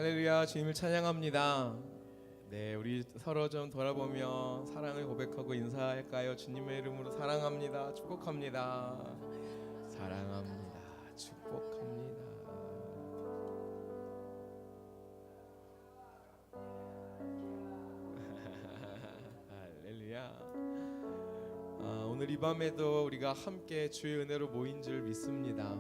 할렐루야, 주님을 찬양합니다. 네, 우리 서로 좀 돌아보며 사랑을 고백하고 인사할까요? 주님의 이름으로 사랑합니다, 축복합니다, 사랑합니다, 축복합니다. 할렐루야. 오늘 이 밤에도 우리가 함께 주의 은혜로 모인 줄 믿습니다.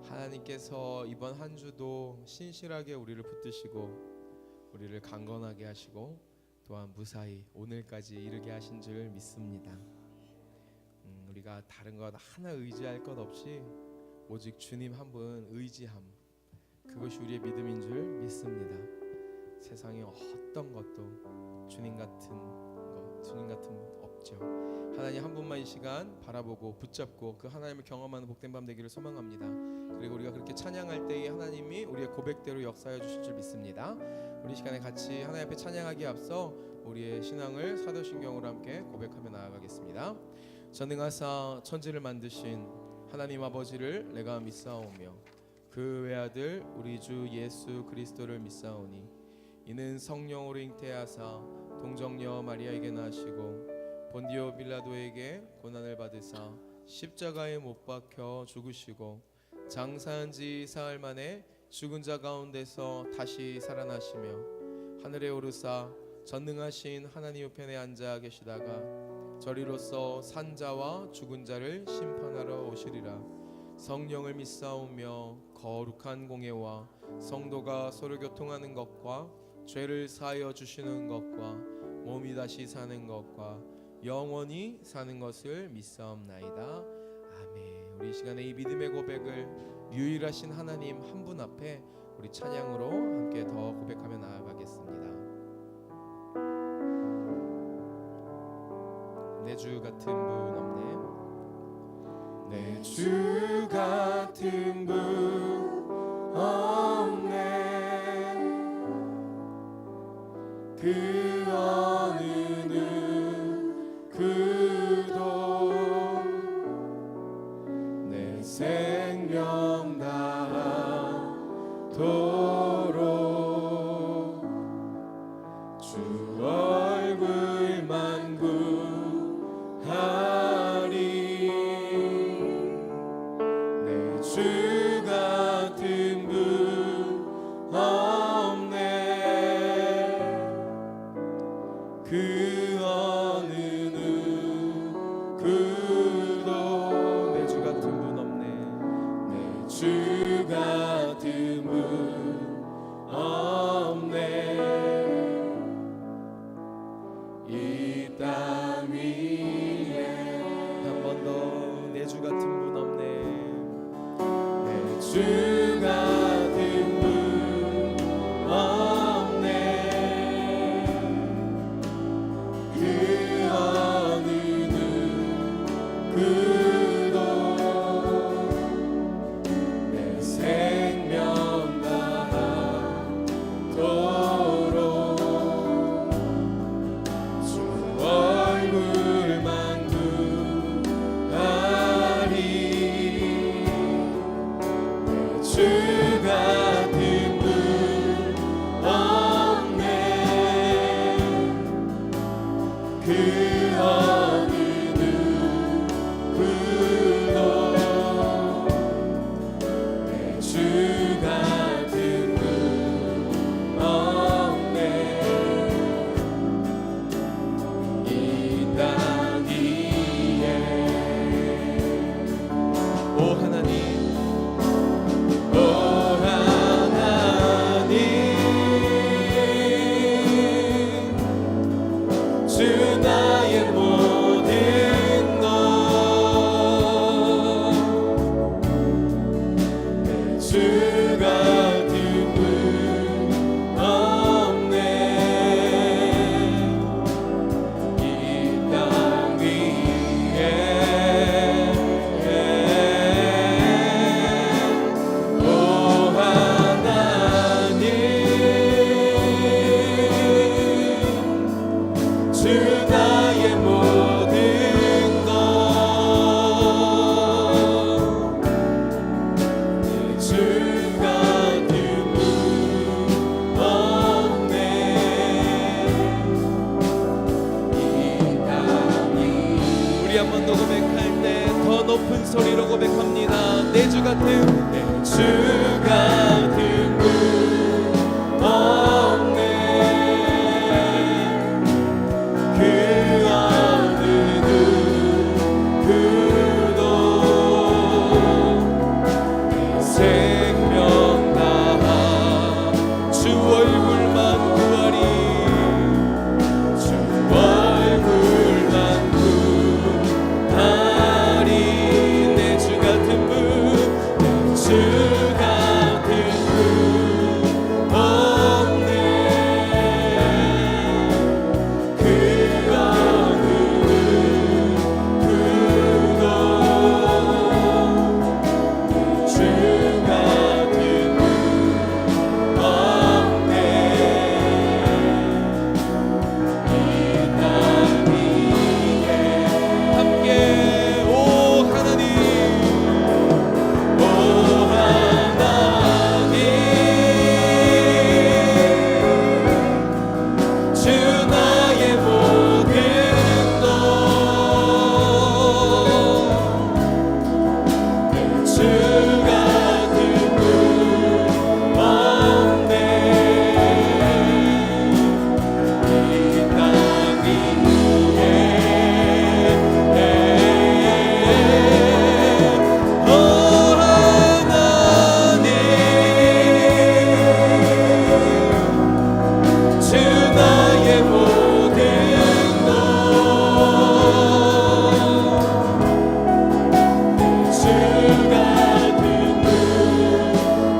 하나님께서 이번 한 주도 신실하게 우리를 붙드시고 우리를 강건하게 하시고 또한 무사히 오늘까지 이르게 하신 줄 믿습니다. 우리가 다른 것 하나 의지할 것 없이 오직 주님 한 분 의지함, 그것이 우리의 믿음인 줄 믿습니다. 세상에 어떤 것도 주님 같은 없죠. 하나님 한 분만 이 시간 바라보고 붙잡고 그 하나님을 경험하는 복된 밤 되기를 소망합니다. 그리고 우리가 그렇게 찬양할 때에 하나님이 우리의 고백대로 역사해 주실 줄 믿습니다. 우리 시간에 같이 하나님 앞에 찬양하기에 앞서 우리의 신앙을 사도신경으로 함께 고백하며 나아가겠습니다. 전능하사 천지를 만드신 하나님 아버지를 내가 믿사오며 그 외아들 우리 주 예수 그리스도를 믿사오니 이는 성령으로 잉태하사 동정녀 마리아에게 나시고 본디오 빌라도에게 고난을 받으사 십자가에 못 박혀 죽으시고 장사한 지 사흘 만에 죽은 자 가운데서 다시 살아나시며 하늘에 오르사 전능하신 하나님 우편에 앉아 계시다가 저리로서 산 자와 죽은 자를 심판하러 오시리라. 성령을 믿사오며 거룩한 공예와 성도가 서로 교통하는 것과 죄를 사하여 주시는 것과 몸이 다시 사는 것과 영원히 사는 것을 믿사옵나이다. 아멘. 우리 이 시간에 이 믿음의 고백을 유일하신 하나님 한 분 앞에 우리 찬양으로 함께 더 고백하며 나아가겠습니다. 내 주 같은 분 없네. 내 주 같은 분 없네. 그 어느 누구도 내 생명 다하도록 주 얼굴만 구하리. 내 주 같은 분 없네. 그 어느 누구도 내 주 같은 분 없네. 내 주 같은 분 없네. 이 땅 위에 한 번 더 내 주 같은 분 없네. 내 주 같은 분 없네. 그 어느 누구도 내 생명 다하도록 주 얼굴만 구하리. 내 주 같은 분 없네. 그 어느 누구도 내 주 같은 분 없네. 이 땅 위에 오 하나님, 오 하나님, 주 나의 모든 것, 내 주 같은 분 없네. 이 땅 위에 오 하나님, 주 나의 모든 것, 내 주 같은 분 높은 소리로 고백합니다. 내 주 같은, 내 주 같은 분 없네. 그 어느 누구도 생명 다하 주 얼굴만 구하리. 주 얼굴만 구하리. 내 주 같은 분, 내 주 같은 분 없네. 그 어느 누구도 주 같은 분 없네. 이 땅 위에 함께 오 하나님, 오 하나님, 주 나의 모든 것, 주 같은 분 없네. 이 땅 위에 오 하나님, 주 나의 모든 것, 주 같은 분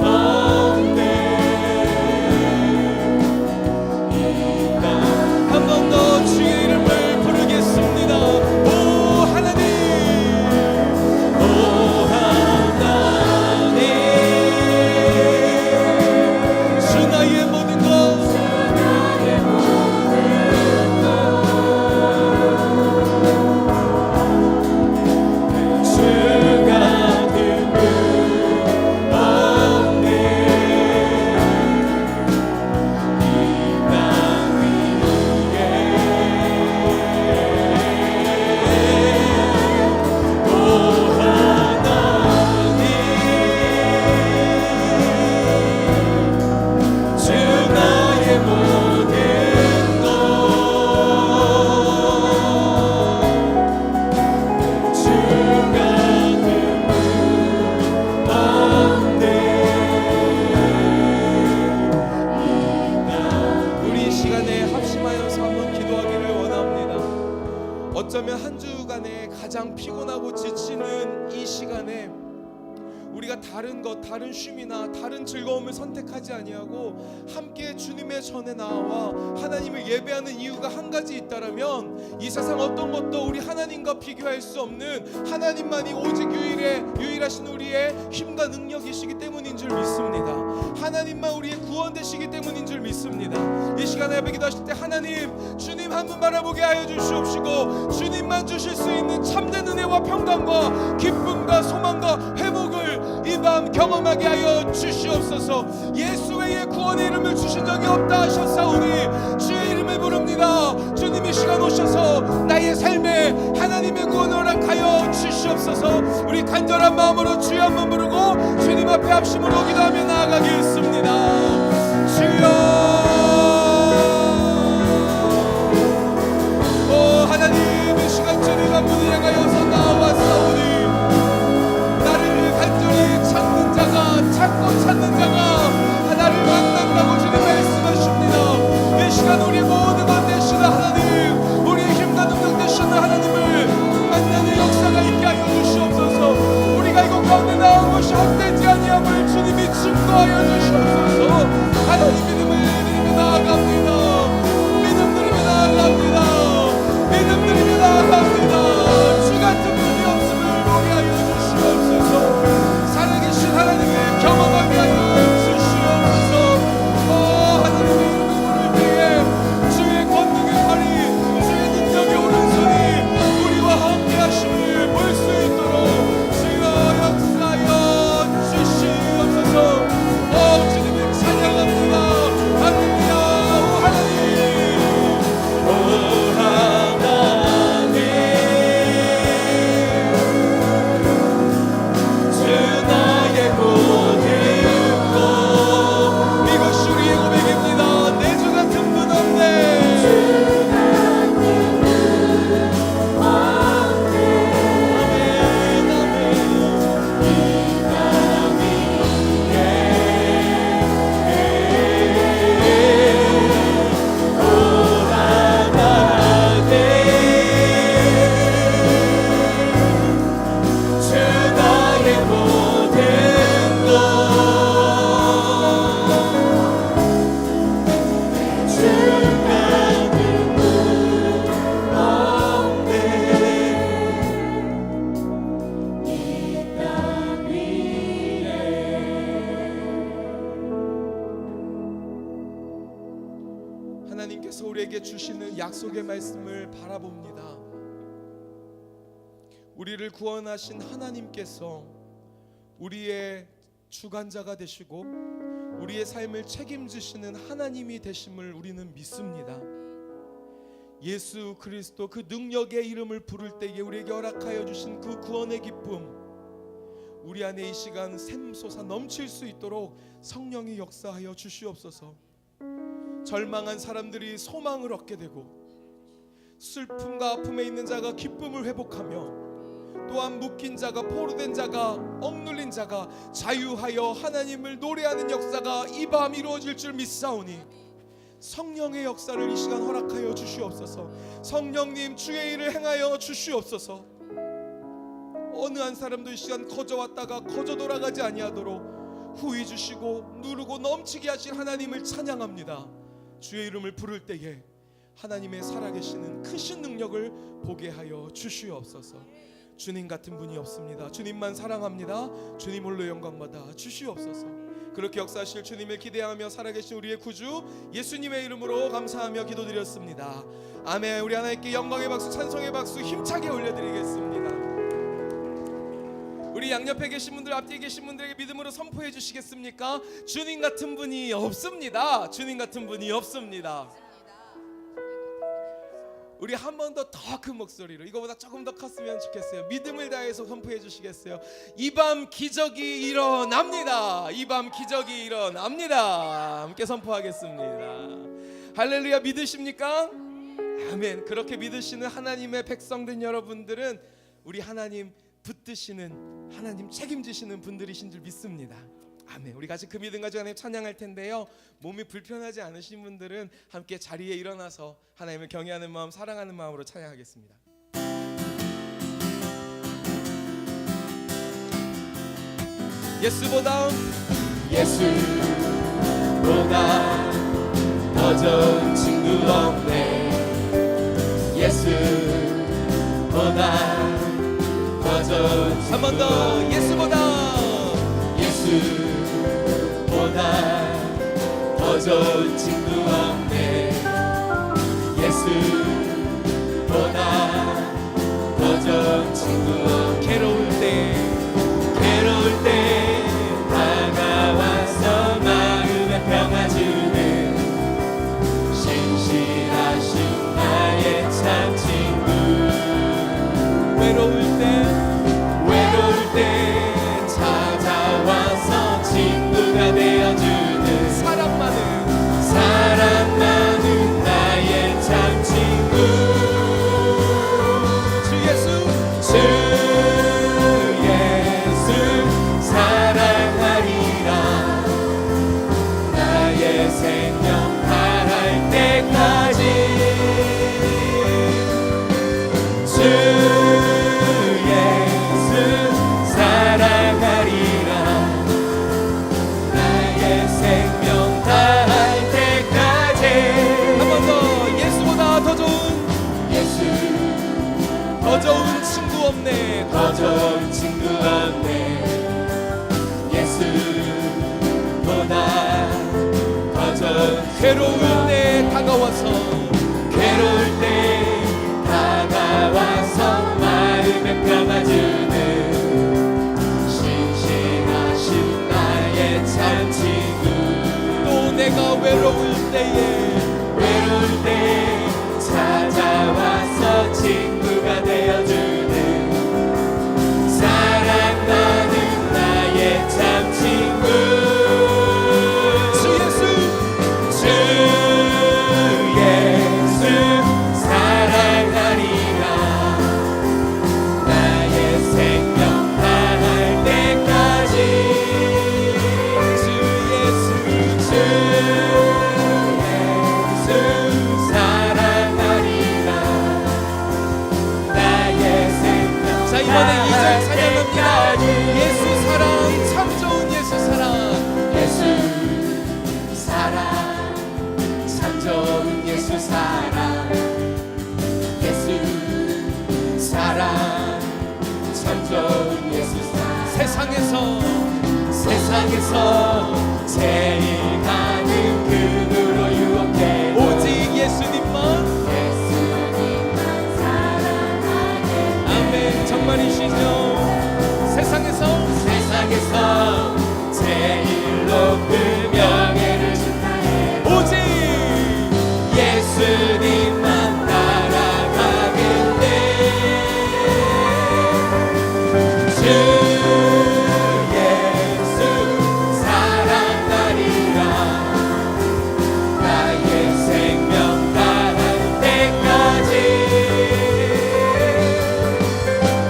없네. 한 번 더 주의 이름을 부르겠습니다. 오 하나님, 오 하나님, 주 나의 모든 것, 주 같은 분 없네. 이 땅 위에 오 하나님, 주 나의 모든 것, 주 같은 분 없네. 우리 이 시간에 합심하여서 한번 기도하기를 원합니다. 어쩌면 한 주간에 가장 피곤하고 지치는 이 시간에 우리가 다른 것, 다른 쉼이나 다른 즐거움을 선택하지 아니하고 함께 주님의 전에 나와 하나님을 예배하는 이유가 한 가지 있다라면 이 세상 어떤 것도 우리 하나님과 비교할 수 없는 하나님만이 오직 유일하신 우리의 힘과 능력이시기 때문인 줄 믿습니다. 하나님만 우리의 구원 되시기 때문인 줄 믿습니다. 이 시간에 예배 기도하실 때 하나님, 주님 한 분 바라보게 하여 주시옵시고 주님만 주실 수 있는 참된 은혜와 평강과 기쁨과 소망과 회복을 이 밤 경험하게 하여 주시옵소서. 예수 외에 구원의 이름을 주신 적이 없다 하셨사오니 주의 이름을 부릅니다. 주님 이 시간 오셔서 나의 삶에 하나님의 구원을 허락하여 주시옵소서. 우리 간절한 마음으로 주여 한번 부르고 주님 앞에 합심으로 기도하며 나아가겠습니다. 주여, 오 하나님, 이 시간 주님 한 분을 향하여서 나와사오니 나를 간절히 찾는 자가, 찾고 찾는 자가 나를 만난다고 주님 말씀하십니다. 이 시간 우리 모든 것 되시는 하나님, 우리의 힘과 능력 되시는 하나님을 만나는 역사가 있게 하여 주시옵소서. 우리가 이곳 가운데 나온 것이 헛되지 아니함을 주님이 증거하여 주시옵소서. 하나님 믿음을 드리며 나아갑니다. 믿음 드리며 나아갑니다. 믿음 드리며 나아갑니다. 주 같은 분이 없음을 보게 하여 주시옵소서. 살아계신 하나님을 경험하게 하여 주시옵소서. 하나님의 이름을 부를 때에 주의 권능의 팔이, 주의 능력의 오른손이 우리와 함께 하심을 볼 수 있도록 주여 역사하여 주시옵소서. 주님을 찬양합니다. 계속해서 우리에게 주시는 약속의 말씀을 바라봅니다. 우리를 구원하신 하나님께서 우리의 주관자가 되시고 우리의 삶을 책임지시는 하나님이 되심을 우리는 믿습니다. 예수 그리스도 그 능력의 이름을 부를 때에 우리에게 허락하여 주신 그 구원의 기쁨, 우리 안에 이 시간 샘솟아 넘칠 수 있도록 성령이 역사하여 주시옵소서. 절망한 사람들이 소망을 얻게 되고, 슬픔과 아픔에 있는 자가 기쁨을 회복하며, 또한 묶인 자가, 포로된 자가, 억눌린 자가 자유하여 하나님을 노래하는 역사가 이 밤 이루어질 줄 믿사오니 성령의 역사를 이 시간 허락하여 주시옵소서. 성령님 주의 일을 행하여 주시옵소서. 어느 한 사람도 이 시간 거저 왔다가 거저 돌아가지 아니하도록 후히 주시고 누르고 넘치게 하신 하나님을 찬양합니다. 주의 이름을 부를 때에 하나님의 살아계시는 크신 능력을 보게 하여 주시옵소서. 주님 같은 분이 없습니다. 주님만 사랑합니다. 주님 홀로 영광받아 주시옵소서. 그렇게 역사하실 주님을 기대하며 살아계신 우리의 구주 예수님의 이름으로 감사하며 기도드렸습니다. 아멘. 우리 하나님께 영광의 박수, 찬송의 박수 힘차게 올려드리겠습니다. 우리 양옆에 계신 분들, 앞뒤에 계신 분들에게 믿음으로 선포해 주시겠습니까? 주님 같은 분이 없습니다. 주님 같은 분이 없습니다. 우리 한 번 더 큰 목소리로, 이거보다 조금 더 컸으면 좋겠어요. 믿음을 다해서 선포해 주시겠어요? 이 밤 기적이 일어납니다. 이 밤 기적이 일어납니다. 함께 선포하겠습니다. 할렐루야. 믿으십니까? 아멘. 그렇게 믿으시는 하나님의 백성된 여러분들은 우리 하나님 붙드시는, 하나님 책임지시는 분들이신 줄 믿습니다. 아멘. 우리 같이 그 믿음 가지고 하나님 찬양할 텐데요, 몸이 불편하지 않으신 분들은 함께 자리에 일어나서 하나님을 경외하는 마음, 사랑하는 마음으로 찬양하겠습니다. 예수보다 더 좋은 친구 없네. 예수보다 더 좋은, 한 번 더. 예수보다 더 좋은 친구 없네. 예수보다 더 좋은 친구 없네. 괴로울 때 다가와서 마음에 평화 주는 신실하신 나의 참 친구. 외로울 때 찾아와서 친구가 되어주는 사랑 많은 나의 참 친구. 주 예수 사랑하리라. 나의 생명 다할 때까지. 주 예수 사랑하리라. 나의 생명 다할 때까지. 한 번 더. 예수보다 더 좋은 친구 없네. 더 좋은 친구 없네. 예수보다 더 좋은. 괴로울 때 다가와서 마음에 평화 주는 신실하신 나의 참 친구. 또 내가 외로울 때 찾아와서 친구가 되어주는 사랑 많은 나의 참 친구. 주 예수 사랑하리라. 나의 생명 다할 때까지. 주 예수 사랑하리라. 나의 생명. 자, 이번에 2절 찬양합니다. 예수 사랑, 참 좋은 예수 사랑. 예수 사랑, 참 좋은 예수 사랑. 예수 사랑, 참 좋은 예수 사랑. 세상에서 제일 가는 금으로 유혹해 오직 예수님 높은 명예를 오직 예수님만 따라가겠네. 주 예수 사랑하리라. 나의 생명 다할 때까지.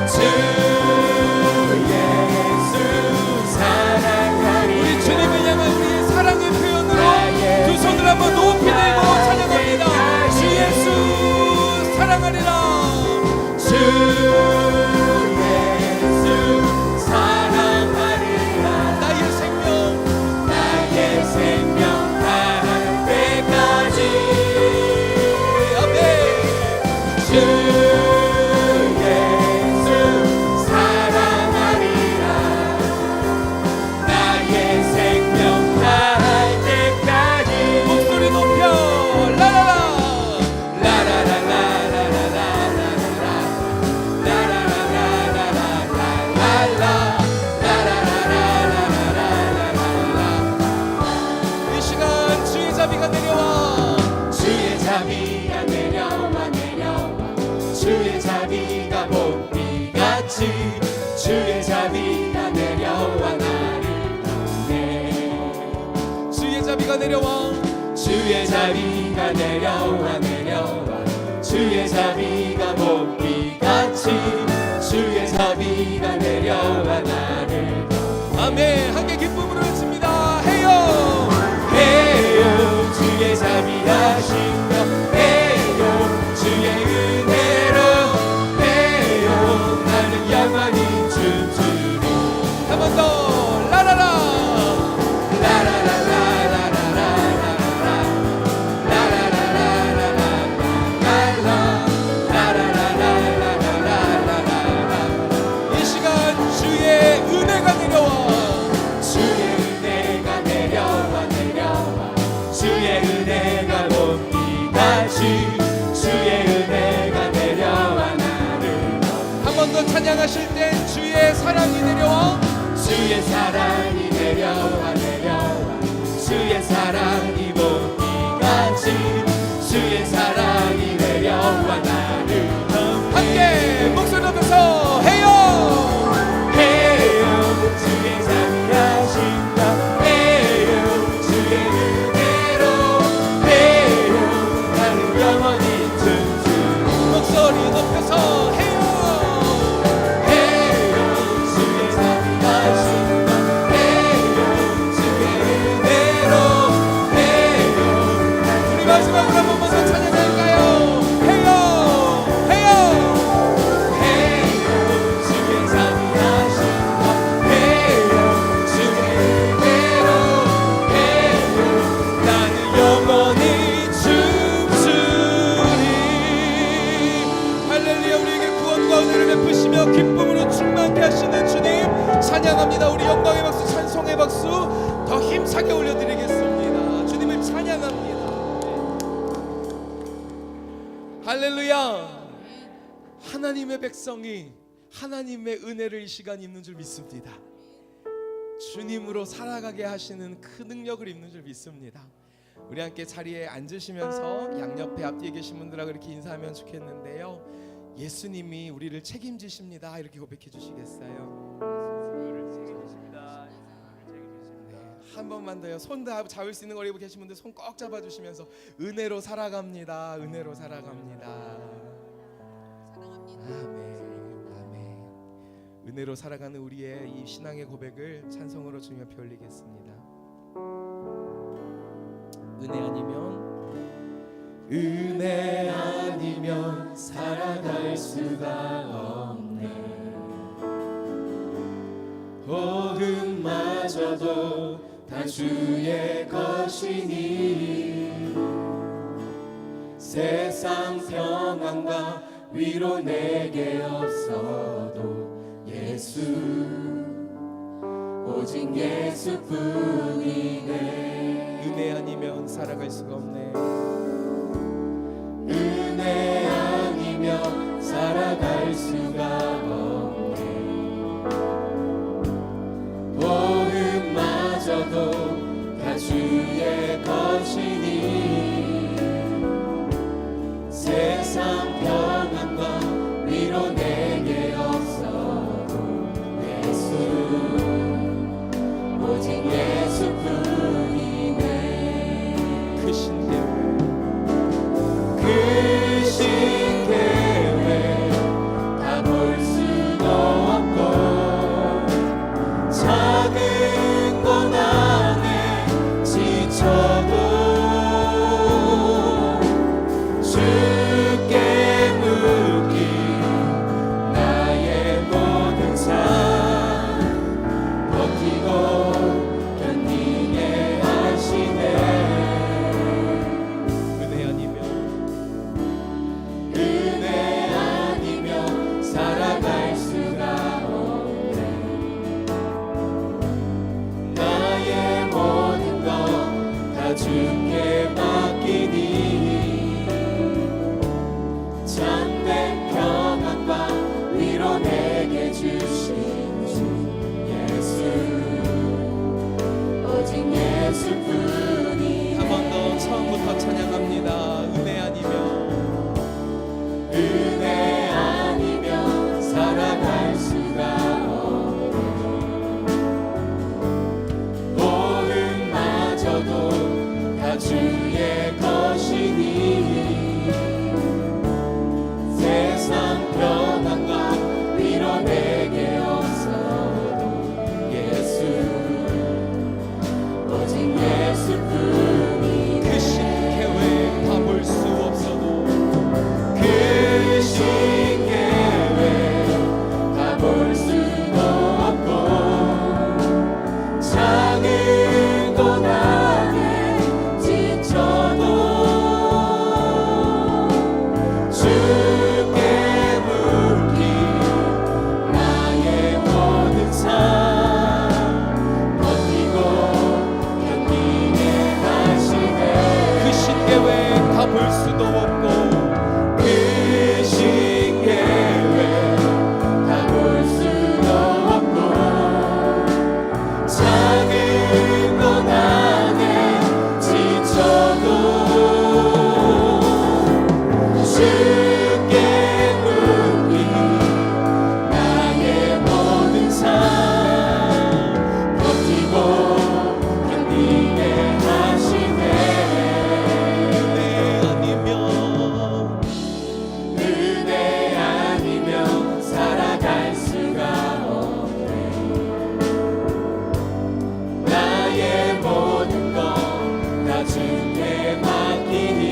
주 예수 사랑하리라. 우리 주님을 향한 우리의 사랑의 표현으로 두 손을 한번 높이 들고 찬양합니다. 주 예수 사랑하리라. 주 예수 사랑하리라. 나의 생명 다할 때까지. 아멘. 주 예수 사랑하리라. 나의 생명 다할 때까지. 목소리 높여 라라라 이 시간 주의 자비가 내려와. 주의 자비가 내려와 내려와. 주의 자비가 봄비같이. 주의 자비가 내려와 나를 덮네. 주의 자비가 내려와. 주의 자비가 내려와 내려와. 주의 자비가 봄비같이. 주의 자비가 내려와 나를 덮네. 아멘. 함께 기쁨으로 외칩니다. 해요 해요 주의 자비하시며. 해요 주의 은혜로. 해요 나는 영원히 춤추리. 한 번 더 라라라 이 시간 주의 은혜가 내려와. 주의 은혜가 내려와 내려와. 주의 은혜가 봄비같이. 주의 은혜가 내려와 나를 한 번 더 찬양하실 땐 주의 사랑이 내려와. 주의 사랑이 내려와 내려와. 주의 사랑이 봄비같이. 주의 사랑이 내려와 나를 함께 목소리 높여서 해요 해요 주의 자비하신다. 해요 주의 은혜로. 해요 나는 영원히 춤추리. 목소리 높여서 해요 해요 주의 자비하신다. 해요 주의 은혜로. 해요 우리 마지막으로 한 번만 더 찬양할까요? 해요 해요 해요 주의 자비하신다. 해요 주의 은혜로. 해요 나는 영원히 춤추리. 할렐루야. 우리에게 구원과 은혜를 베푸시며 기쁨으로 충만케 하시는 주님 찬양합니다. 우리 영광의 박수 찬송의 박수 더 힘차게 올려드리겠습니다. 주님을 찬양합니다. 할렐루야. 하나님의 백성이 하나님의 은혜를 이 시간 입는 줄 믿습니다. 주님으로 살아가게 하시는 그 능력을 입는 줄 믿습니다. 우리 함께 자리에 앉으시면서 양옆에 앞뒤에 계신 분들하고 이렇게 인사하면 좋겠는데요. 예수님이 우리를 책임지십니다. 이렇게 고백해 주시겠어요? 네, 한 번만 더요. 손 다 잡을 수 있는 거 입고 계신 분들 손 꼭 잡아주시면서 은혜로 살아갑니다. 은혜로 살아갑니다. 아멘, 아멘. 은혜로 살아가는 우리의 이 신앙의 고백을 찬송으로 주님 앞에 올리겠습니다. 은혜 아니면 살아갈 수가 없네. 복음마저도 다 주의 것이니. 세상 평안과 위로 내게 없어도 예수, 오직 예수뿐이네. 은혜 아니면 살아갈 수가 없네. 은혜 아니면 살아갈 수가 없네. 복음마저도 주의 것이니 세상 평안과 위로 내게 없어도 예수 오직 예수뿐이네. 그 신계회 그 신계회 다 볼 수도 없고 작은 고난에 지쳐도 주께 묻기 나의 모든 삶 버티고 견디게 하시네. 은혜 아니면 은혜 아니면 살아갈 수가 없네. 나의 모든 것 다 주께 맡기니 참된 평안과 위로 내게 주신 주 예수 오직 예수뿐이. 한 번 더 처음부터 찬양합니다. 은혜 아니면 은혜 아니면 살아갈 수가 없네. 모든마저도 다 주의 것이니 세상 평안과 위로 내게 없어도 예수 오직 예수뿐이. 그 신계회 다 볼 수 없어도 그 신계회 다 볼 수도 없고 작은 고난에 지쳐도 주께 묻기 나의 모든 삶 버티고 견디게 하시네. 그 신계회 다 볼 수도 없고 그 신계회 다 볼 수도 없고 작은 고난에 지쳐도 주께 묻기 나의 모든 삶 버티고 견디게 하시네. 은혜 아니면 은혜 아니면 살아갈 수가 없네. 나의 모든 것 다 주께 맡기니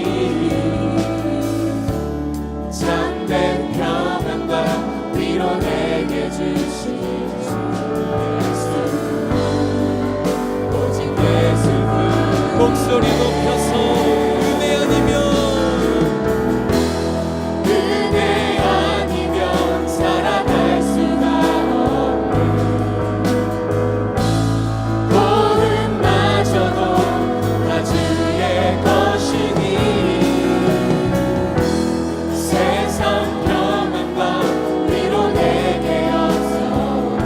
참된 평안과 위로 내게 주신 주 예수 오직 예수뿐. 목소리 높여서 은혜 아니면 은혜 아니면 살아갈 수가 없네. 고음마저도 다 주의 것이니 세상 평안과 위로 내게 없어도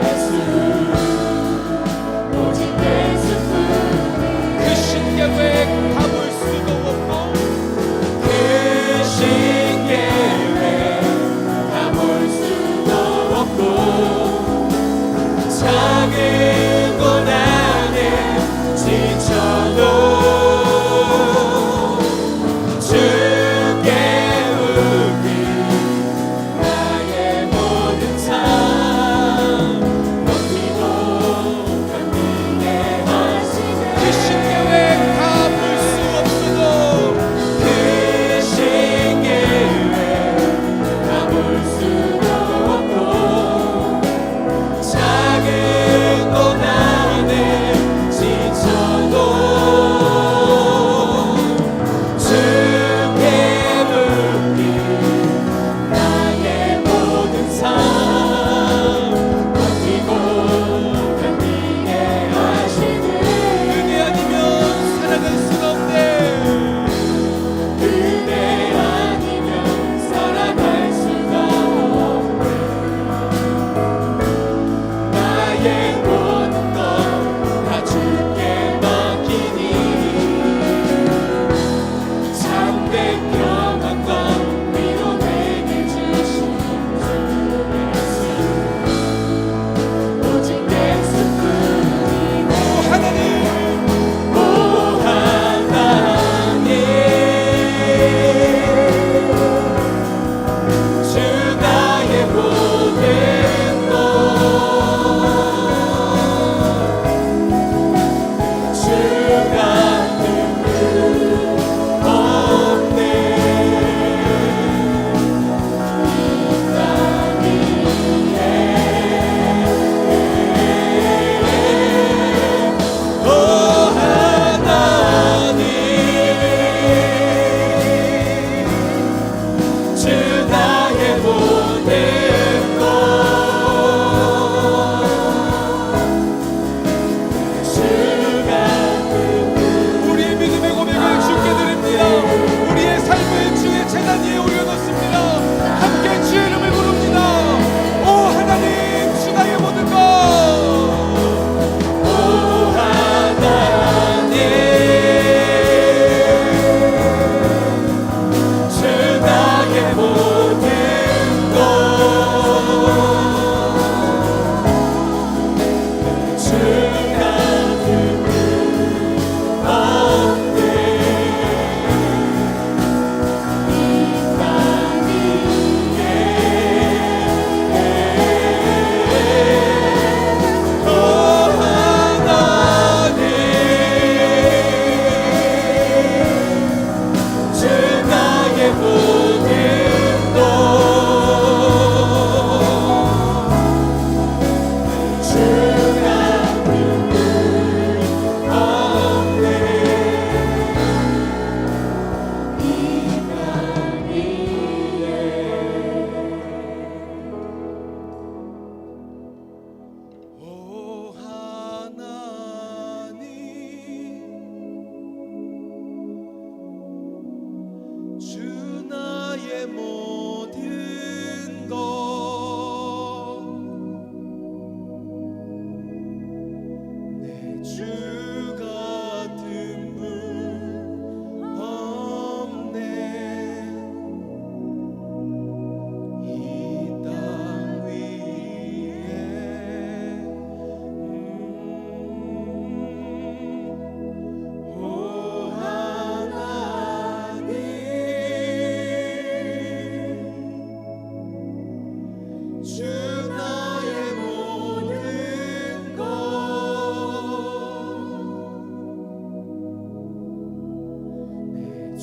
예수 오직 예수뿐이. 그 신계회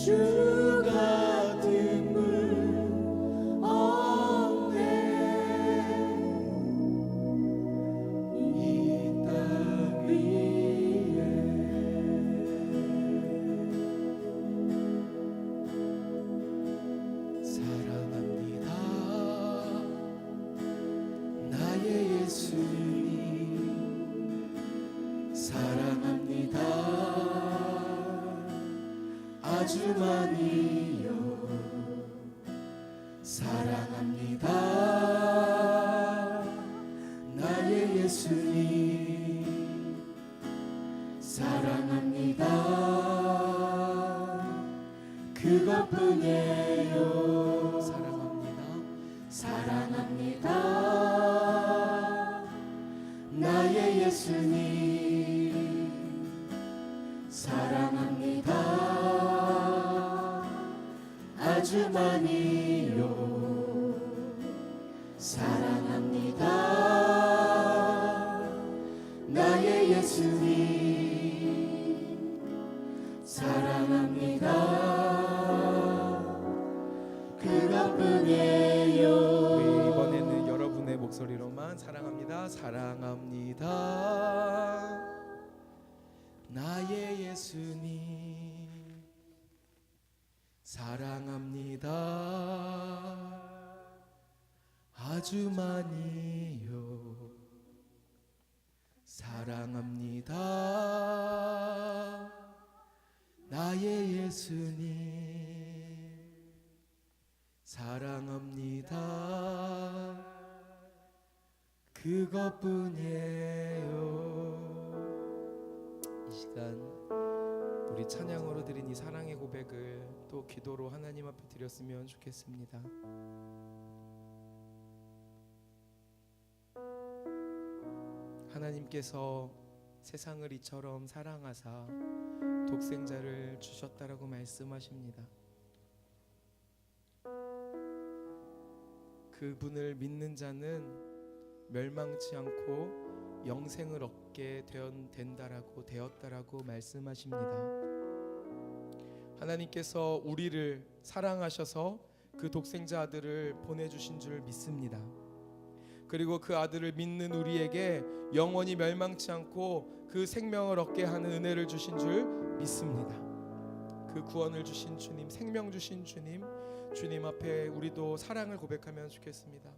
주가 등을 없네. 이 땅 위에 사랑합니다 나의 예수님 사랑합니다 아주 많이요. 사랑합니다 나의 예수님. 사랑합니다 그것뿐이에요. 사랑합니다 나의 예수님. 사랑합니다 아주 많이요. 사랑합니다 나의 예수님. 사랑합니다 그것뿐이에요. 우리 이번에는 여러분의 목소리로만 사랑합니다 사랑합니다 나의 예수님. 사랑합니다 아주 많이요. 사랑합니다 나의 예수님. 사랑합니다 그것뿐이에요. 이 시간 우리 찬양으로 드린 이 사랑의 고백을 또 기도로 하나님 앞에 드렸으면 좋겠습니다. 하나님께서 세상을 이처럼 사랑하사 독생자를 주셨다라고 말씀하십니다. 그분을 믿는 자는 멸망치 않고 영생을 얻게 되었다라고 말씀하십니다. 하나님께서 우리를 사랑하셔서 그 독생자 아들을 보내주신 줄 믿습니다. 그리고 그 아들을 믿는 우리에게 영원히 멸망치 않고 그 생명을 얻게 하는 은혜를 주신 줄 믿습니다. 그 구원을 주신 주님, 생명 주신 주님 앞에 우리도 사랑을 고백하면 좋겠습니다.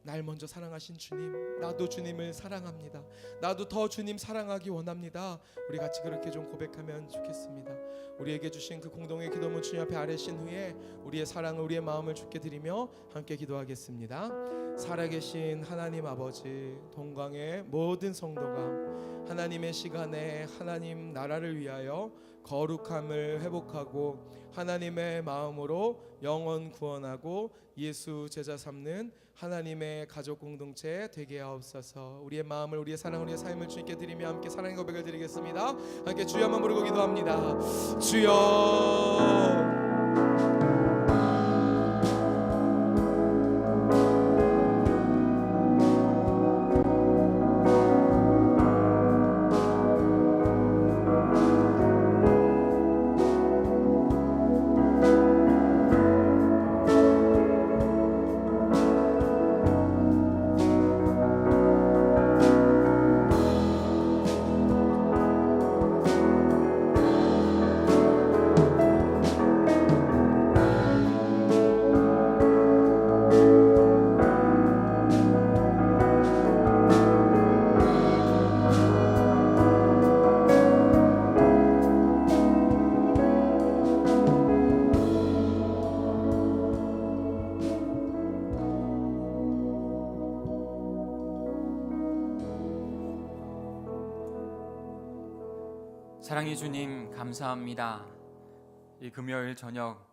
날 먼저 사랑하신 주님, 나도 주님을 사랑합니다. 나도 더 주님 사랑하기 원합니다. 우리 같이 그렇게 좀 고백하면 좋겠습니다. 우리에게 주신 그 공동의 기도문 주님 앞에 아뢰신 후에 우리의 사랑을, 우리의 마음을 주께 드리며 함께 기도하겠습니다. 살아계신 하나님 아버지, 동강의 모든 성도가 하나님의 시간에 하나님 나라를 위하여 거룩함을 회복하고 하나님의 마음으로 영혼 구원하고 예수 제자 삼는 하나님의 가족 공동체 되게 하옵소서. 우리의 마음을, 우리의 사랑을, 우리의 삶을 주님께 드리며 함께 사랑의 고백을 드리겠습니다. 함께 주여 한번 부르고 기도합니다. 주여. 사랑의 주님, 감사합니다. 이 금요일 저녁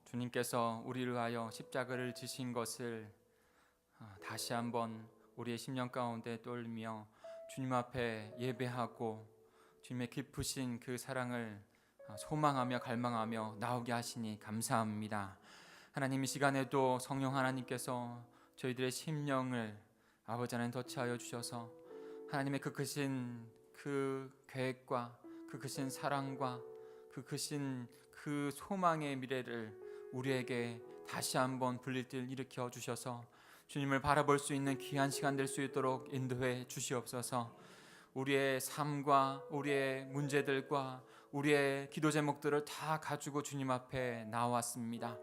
주님께서 우리를 위하여 십자가를 지신 것을 다시 한번 우리의 심령 가운데 떠올리며 주님 앞에 예배하고 주님의 깊으신 그 사랑을 소망하며 갈망하며 나오게 하시니 감사합니다. 하나님, 이 시간에도 성령 하나님께서 저희들의 심령을 아버지 하나님 터치하여 주셔서 하나님의 그 크신 그 계획과 그 크신 사랑과 그 크신 그 소망의 미래를 우리에게 다시 한번 불릴듯 일으켜 주셔서 주님을 바라볼 수 있는 귀한 시간 될 수 있도록 인도해 주시옵소서. 우리의 삶과 우리의 문제들과 우리의 기도 제목들을 다 가지고 주님 앞에 나왔습니다.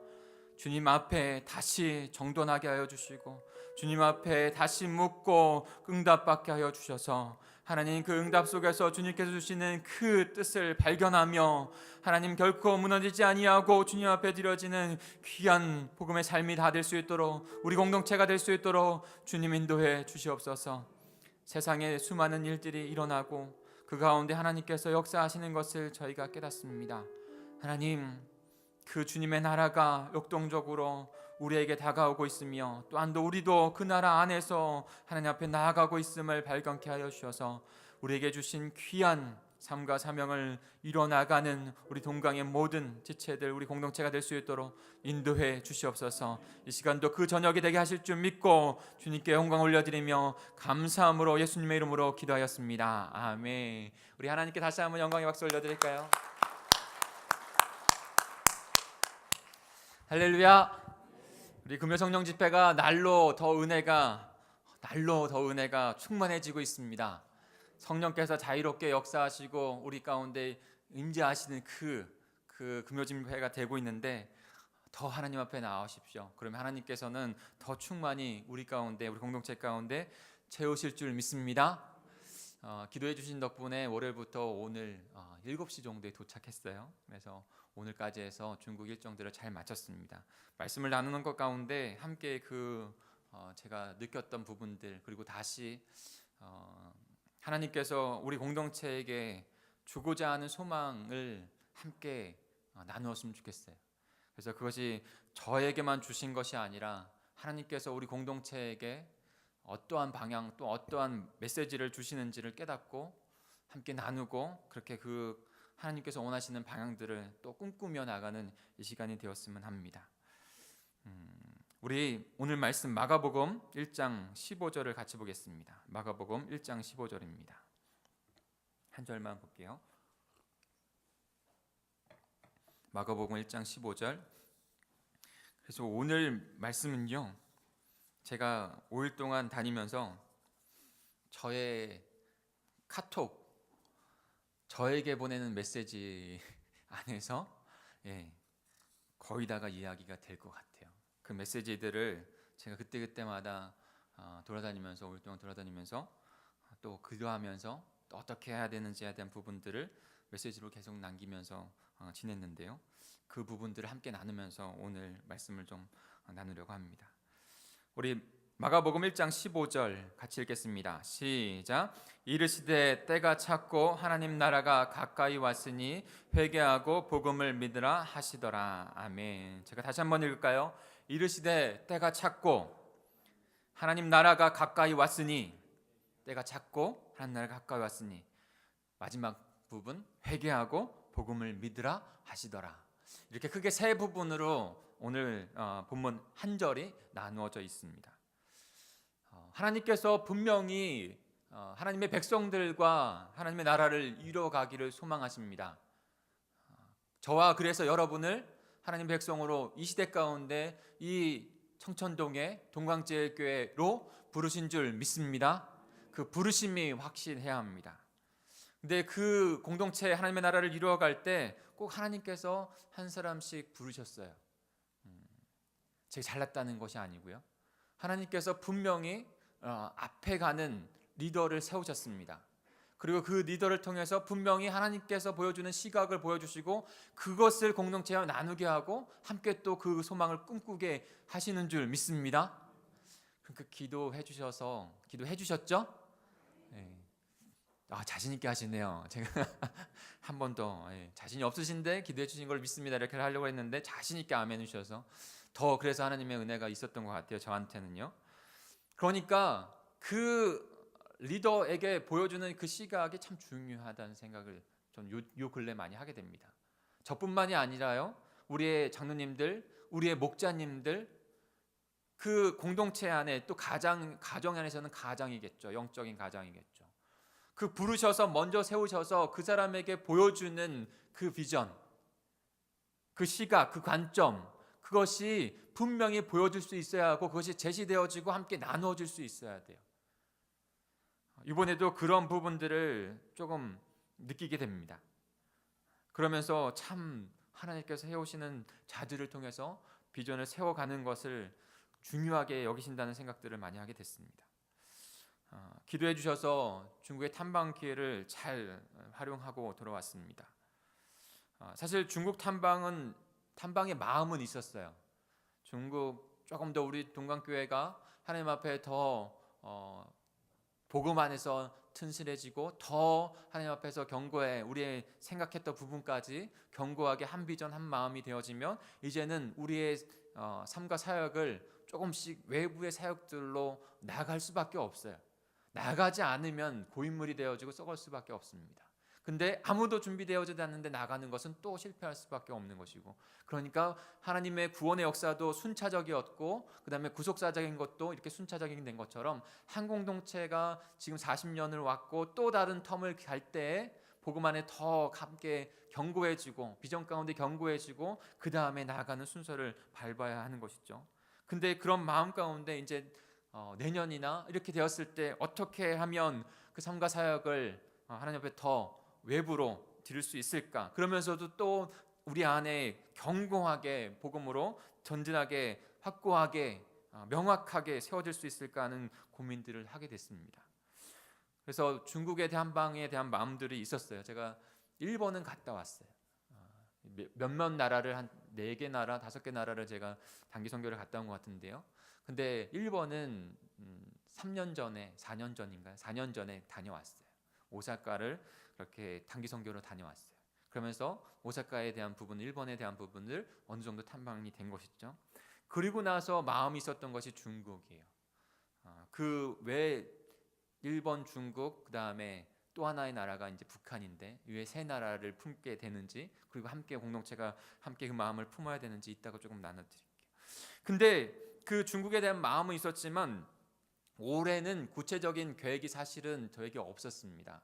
주님 앞에 다시 정돈하게 하여 주시고 주님 앞에 다시 묻고 응답받게 하여 주셔서 하나님 그 응답 속에서 주님께서 주시는 그 뜻을 발견하며 하나님 결코 무너지지 아니하고 주님 앞에 드려지는 귀한 복음의 삶이 다 될 수 있도록 우리 공동체가 될 수 있도록 주님 인도해 주시옵소서. 세상에 수많은 일들이 일어나고 그 가운데 하나님께서 역사하시는 것을 저희가 깨닫습니다. 하나님 그 주님의 나라가 역동적으로 우리에게 다가오고 있으며 또한 우리도 그 나라 안에서 하나님 앞에 나아가고 있음을 발견케 하여 주셔서 우리에게 주신 귀한 삶과 사명을 이뤄나가는 우리 동강의 모든 지체들 우리 공동체가 될 수 있도록 인도해 주시옵소서. 이 시간도 그 저녁이 되게 하실 줄 믿고 주님께 영광 올려드리며 감사함으로 예수님의 이름으로 기도하였습니다. 아멘. 우리 하나님께 다시 한번 영광의 박수 올려드릴까요? 할렐루야. 우리 금요성령 집회가 날로 더 은혜가 충만해지고 있습니다. 성령께서 자유롭게 역사하시고 우리 가운데 임재하시는 그 금요 집회가 되고 있는데 더 하나님 앞에 나오십시오. 그러면 하나님께서는 더 충만히 우리 가운데 우리 공동체 가운데 채우실 줄 믿습니다. 기도해 주신 덕분에 월요일부터 오늘 7시 정도에 도착했어요. 그래서 오늘까지 해서 중국 일정들을 잘 마쳤습니다. 말씀을 나누는 것 가운데 함께 제가 느꼈던 부분들 그리고 다시 하나님께서 우리 공동체에게 주고자 하는 소망을 함께 나누었으면 좋겠어요. 그래서 그것이 저에게만 주신 것이 아니라 하나님께서 우리 공동체에게 어떠한 방향 또 어떠한 메시지를 주시는지를 깨닫고 함께 나누고 그렇게 그 하나님께서 원하시는 방향들을 또 꿈꾸며 나가는 이 시간이 되었으면 합니다. 우리 오늘 말씀 마가복음 1장 15절을 같이 보겠습니다. 마가복음 1장 15절입니다. 한 절만 볼게요. 마가복음 1장 15절. 그래서 오늘 말씀은요, 제가 5일 동안 다니면서 저의 카톡, 저에게 보내는 메시지 안에서 거의 다가 이야기가 될 것 같아요. 그 메시지들을 제가 그때그때마다 돌아다니면서 5일 동안 돌아다니면서 또 기도하면서 또 어떻게 해야 되는지에 대한 부분들을 메시지로 계속 남기면서 지냈는데요. 그 부분들을 함께 나누면서 오늘 말씀을 좀 나누려고 합니다. 우리 마가복음 1장 15절 같이 읽겠습니다. 시작. 이르시되 때가 찼고 하나님 나라가 가까이 왔으니 회개하고 복음을 믿으라 하시더라. 아멘. 제가 다시 한번 읽을까요? 이르시되 때가 찼고 하나님 나라가 가까이 왔으니, 때가 찼고 하나님 나라가 가까이 왔으니, 마지막 부분 회개하고 복음을 믿으라 하시더라. 이렇게 크게 세 부분으로 오늘 본문 한 절이 나누어져 있습니다. 하나님께서 분명히 하나님의 백성들과 하나님의 나라를 이뤄가기를 소망하십니다. 저와 그래서 여러분을 하나님 백성으로 이 시대 가운데 이 청천동의 동광제일교회로 부르신 줄 믿습니다. 그 부르심이 확신해야 합니다. 근데 그 공동체 하나님의 나라를 이루어갈 때 꼭 하나님께서 한 사람씩 부르셨어요. 제가 잘났다는 것이 아니고요. 하나님께서 분명히 앞에 가는 리더를 세우셨습니다. 그리고 그 리더를 통해서 분명히 하나님께서 보여주는 시각을 보여주시고 그것을 공동체와 나누게 하고 함께 또 그 소망을 꿈꾸게 하시는 줄 믿습니다. 그러니까 기도해 주셨죠? 네. 자신 있게 하시네요. 제가 한 번 더 자신이 없으신데 기도해 주신 걸 믿습니다 이렇게 하려고 했는데 자신 있게 아멘 해주셔서 더 그래서 하나님의 은혜가 있었던 것 같아요. 저한테는요. 그러니까 그 리더에게 보여주는 그 시각이 참 중요하다는 생각을 전 요 근래 많이 하게 됩니다. 저뿐만이 아니라요, 우리의 장로님들, 우리의 목자님들, 그 공동체 안에 또 가정 안에서는 가장이겠죠. 영적인 가장이겠죠. 그 부르셔서 먼저 세우셔서 그 사람에게 보여주는 그 비전, 그 시각, 그 관점, 그것이 분명히 보여줄 수 있어야 하고 그것이 제시되어지고 함께 나누어질 수 있어야 돼요. 이번에도 그런 부분들을 조금 느끼게 됩니다. 그러면서 참 하나님께서 해오시는 자들을 통해서 비전을 세워가는 것을 중요하게 여기신다는 생각들을 많이 하게 됐습니다. 기도해 주셔서 중국의 탐방 기회를 잘 활용하고 돌아왔습니다. 사실 중국 탐방의 마음은 있었어요. 중국 조금 더 우리 동강교회가 하나님 앞에 더 복음 안에서 튼실해지고 더 하나님 앞에서 견고해 우리의 생각했던 부분까지 견고하게 한 비전 한 마음이 되어지면 이제는 우리의 삶과 사역을 조금씩 외부의 사역들로 나갈 수밖에 없어요. 나가지 않으면 고인물이 되어지고 썩을 수밖에 없습니다. 근데 아무도 준비되어지지 않는데 나가는 것은 또 실패할 수밖에 없는 것이고, 그러니까 하나님의 구원의 역사도 순차적이었고 그 다음에 구속사적인 것도 이렇게 순차적인 된 것처럼 한 공동체가 지금 40년을 왔고 또 다른 텀을 갈 때에 복음 안에 더 함께 견고해지고 비전 가운데 견고해지고 그 다음에 나아가는 순서를 밟아야 하는 것이죠. 근데 그런 마음 가운데 이제 내년이나 이렇게 되었을 때 어떻게 하면 그 삶과 사역을 하나님 앞에 더 외부로 드릴 수 있을까? 그러면서도 또 우리 안에 견고하게 복음으로 전진하게 확고하게 명확하게 세워질 수 있을까 하는 고민들을 하게 됐습니다. 그래서 중국의 탐방에 대한 마음들이 있었어요. 제가 일본은 갔다 왔어요. 몇몇 나라를 한 4개 나라, 5개 나라를 제가 단기 선교를 갔다 온 것 같은데요. 근데 일본은 3년 전에 4년 전인가요? 4년 전에 다녀왔어요. 오사카를 그렇게 단기 선교로 다녀왔어요. 그러면서 오사카에 대한 부분, 일본에 대한 부분을 어느 정도 탐방이 된 것이죠. 그리고 나서 마음이 있었던 것이 중국이에요. 그 외 일본, 중국, 그 다음에 또 하나의 나라가 이제 북한인데 왜 세 나라를 품게 되는지, 그리고 함께 공동체가 함께 그 마음을 품어야 되는지 이따가 조금 나눠드릴게요. 근데 그 중국에 대한 마음은 있었지만 올해는 구체적인 계획이 사실은 저에게 없었습니다.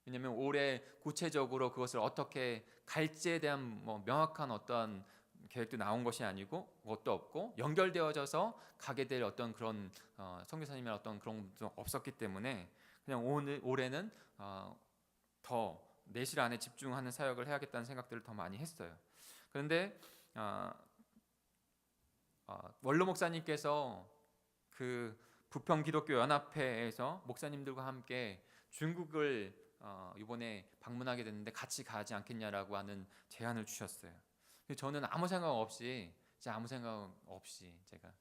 왜냐하면 올해 구체적으로 그것을 어떻게 갈지에 대한 명확한 어떤 계획도 나온 것이 아니고 것도 없고 연결되어져서 가게 될 어떤 그런 선교사님의 어떤 그런 것도 없었기 때문에 그냥 올해는 더 내실 안에 집중하는 사역을 해야겠다는 생각들을 더 많이 했어요. 그런데 원로 목사님께서 그 부평기독교연합회에서 목사님들과 함께 중국을 이번에 방문하게 됐는데 같이 가지 않겠냐라고 하는 제안을 주셨어요. 저는 아무 생각 없이 제가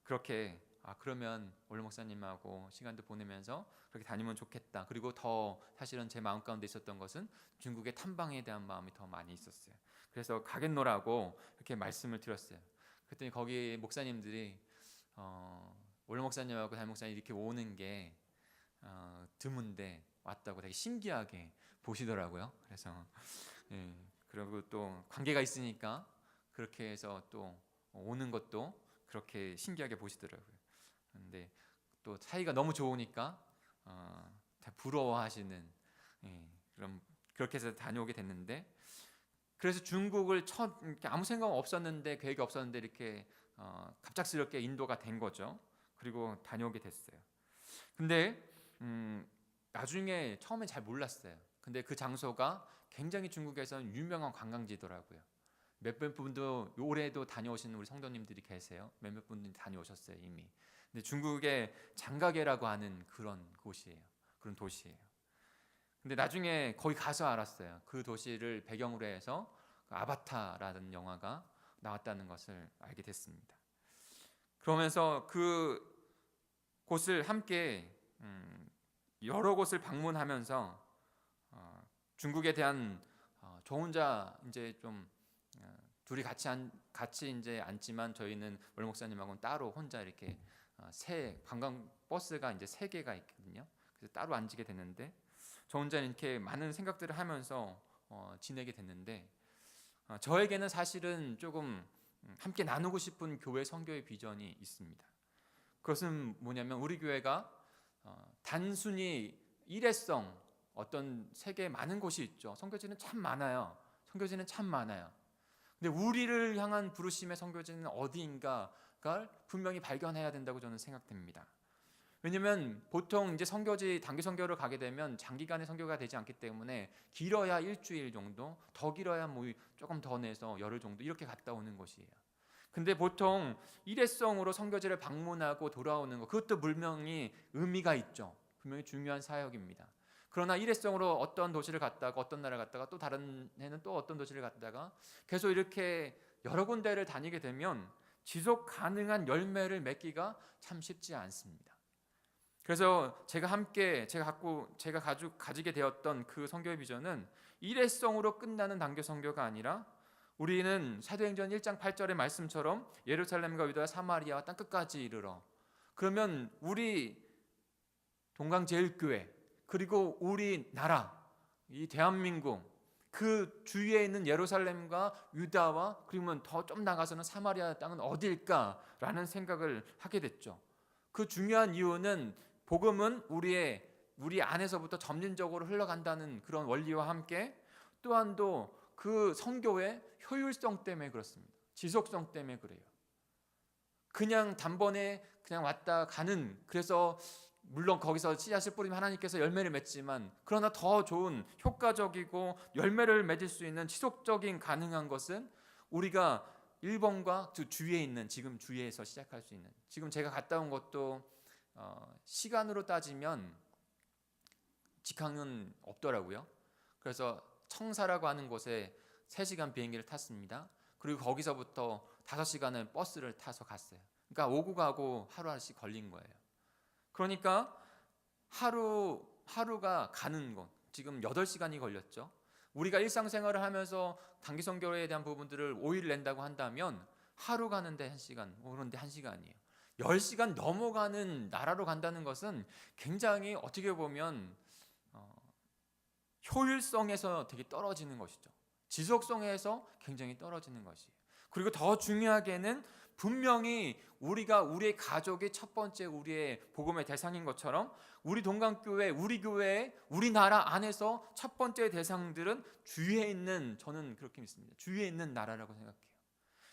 그렇게 그러면 원로 목사님하고 시간도 보내면서 그렇게 다니면 좋겠다. 그리고 더 사실은 제 마음 가운데 있었던 것은 중국의 탐방에 대한 마음이 더 많이 있었어요. 그래서 가겠노라고 이렇게 말씀을 드렸어요. 그랬더니 거기 목사님들이 원로 목사님하고 담임 목사님 이렇게 오는 게 드문데 왔다고 되게 신기하게 보시더라고요. 그래서 그리고 또 관계가 있으니까 그렇게 해서 또 오는 것도 그렇게 신기하게 보시더라고요. 근데 또 사이가 너무 좋으니까 다 부러워하시는 그럼 그렇게 해서 다녀오게 됐는데, 그래서 중국을 이렇게 아무 생각 없었는데 계획이 없었는데 이렇게 갑작스럽게 인도가 된 거죠. 그리고 다녀오게 됐어요. 근데 나중에 처음에 잘 몰랐어요. 근데 그 장소가 굉장히 중국에서는 유명한 관광지더라고요. 몇몇 분도 올해도 다녀오시는 우리 성도님들이 계세요. 몇몇 분들이 다녀오셨어요 이미. 근데 중국의 장가게라고 하는 그런 곳이에요. 그런 도시예요. 근데 나중에 거기 가서 알았어요. 그 도시를 배경으로 해서 아바타라는 영화가 나왔다는 것을 알게 됐습니다. 그러면서 그 곳을 함께 여러 곳을 방문하면서 중국에 대한 저 혼자 이제 좀 둘이 같이 이제 앉지만 저희는 원로 목사님하고는 따로 혼자 이렇게 새 관광 버스가 이제 3개가 있거든요. 그래서 따로 앉게 됐는데 저 혼자 이렇게 많은 생각들을 하면서 지내게 됐는데 저에게는 사실은 조금 함께 나누고 싶은 교회 선교의 비전이 있습니다. 그것은 뭐냐면 우리 교회가 단순히 일회성 어떤 세계에 많은 곳이 있죠. 선교지는 참 많아요. 근데 우리를 향한 부르심의 선교지는 어디인가를 분명히 발견해야 된다고 저는 생각됩니다. 왜냐면 보통 이제 선교지 단기 선교를 가게 되면 장기간의 선교가 되지 않기 때문에 길어야 일주일 정도, 더 길어야 뭐 조금 더 내서 열흘 정도 이렇게 갔다 오는 것이에요. 근데 보통 일회성으로 선교지를 방문하고 돌아오는 것, 그것도 분명히 의미가 있죠. 분명히 중요한 사역입니다. 그러나 일회성으로 어떤 도시를 갔다가 어떤 나라를 갔다가 또 다른 해는 또 어떤 도시를 갔다가 계속 이렇게 여러 군데를 다니게 되면 지속 가능한 열매를 맺기가 참 쉽지 않습니다. 그래서 제가 가지게 되었던 그 선교의 비전은 일회성으로 끝나는 단교 선교가 아니라 우리는 사도행전 1장 8절의 말씀처럼 예루살렘과 유다와 사마리아와 땅 끝까지 이르러, 그러면 우리 동강제일교회 그리고 우리나라 이 대한민국 그 주위에 있는 예루살렘과 유다와 그리고 더 좀 나가서는 사마리아 땅은 어딜까라는 생각을 하게 됐죠. 그 중요한 이유는 복음은 우리 안에서부터 점진적으로 흘러간다는 그런 원리와 함께 또한도 그 선교의 효율성 때문에 그렇습니다. 지속성 때문에 그래요. 그냥 단번에 그냥 왔다 가는, 그래서 물론 거기서 씨앗을 뿌리면 하나님께서 열매를 맺지만 그러나 더 좋은 효과적이고 열매를 맺을 수 있는 지속적인 가능한 것은 우리가 일본과 그 주위에 있는 지금 주위에서 시작할 수 있는, 지금 제가 갔다 온 것도 시간으로 따지면 직항은 없더라고요. 그래서 청사라고 하는 곳에 3시간 비행기를 탔습니다. 그리고 거기서부터 5시간을 버스를 타서 갔어요. 그러니까 오고 가고 하루씩 걸린 거예요. 그러니까 하루가 가는 곳, 지금 8시간이 걸렸죠. 우리가 일상생활을 하면서 단기 선교에 대한 부분들을 5일 낸다고 한다면 하루 가는데 1시간, 그런데 1시간이에요. 10시간 넘어가는 나라로 간다는 것은 굉장히 어떻게 보면 효율성에서 되게 떨어지는 것이죠. 지속성에서 굉장히 떨어지는 것이에요. 그리고 더 중요하게는 분명히 우리의 가족이 첫 번째 우리의 복음의 대상인 것처럼 우리 동강교회, 우리 교회, 우리나라 안에서 첫 번째 대상들은 주위에 있는, 저는 그렇게 믿습니다. 주위에 있는 나라라고 생각해요.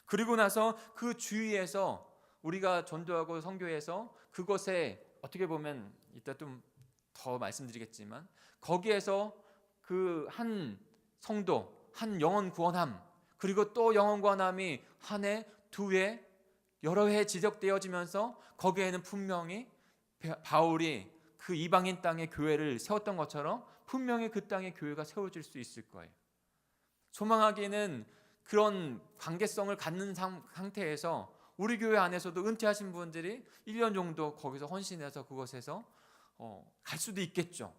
그리고 나서 그 주위에서 우리가 전도하고 선교해서 그것에 어떻게 보면 이따 좀 더 말씀드리겠지만 거기에서 그 한 성도, 한 영혼 구원함, 그리고 또 영혼 구원함이 한 해, 2해, 여러 해 지적되어지면서 거기에는 분명히 바울이 그 이방인 땅에 교회를 세웠던 것처럼 분명히 그 땅에 교회가 세워질 수 있을 거예요. 소망하기는 그런 관계성을 갖는 상태에서 우리 교회 안에서도 은퇴하신 분들이 1년 정도 거기서 헌신해서 그곳에서 갈 수도 있겠죠.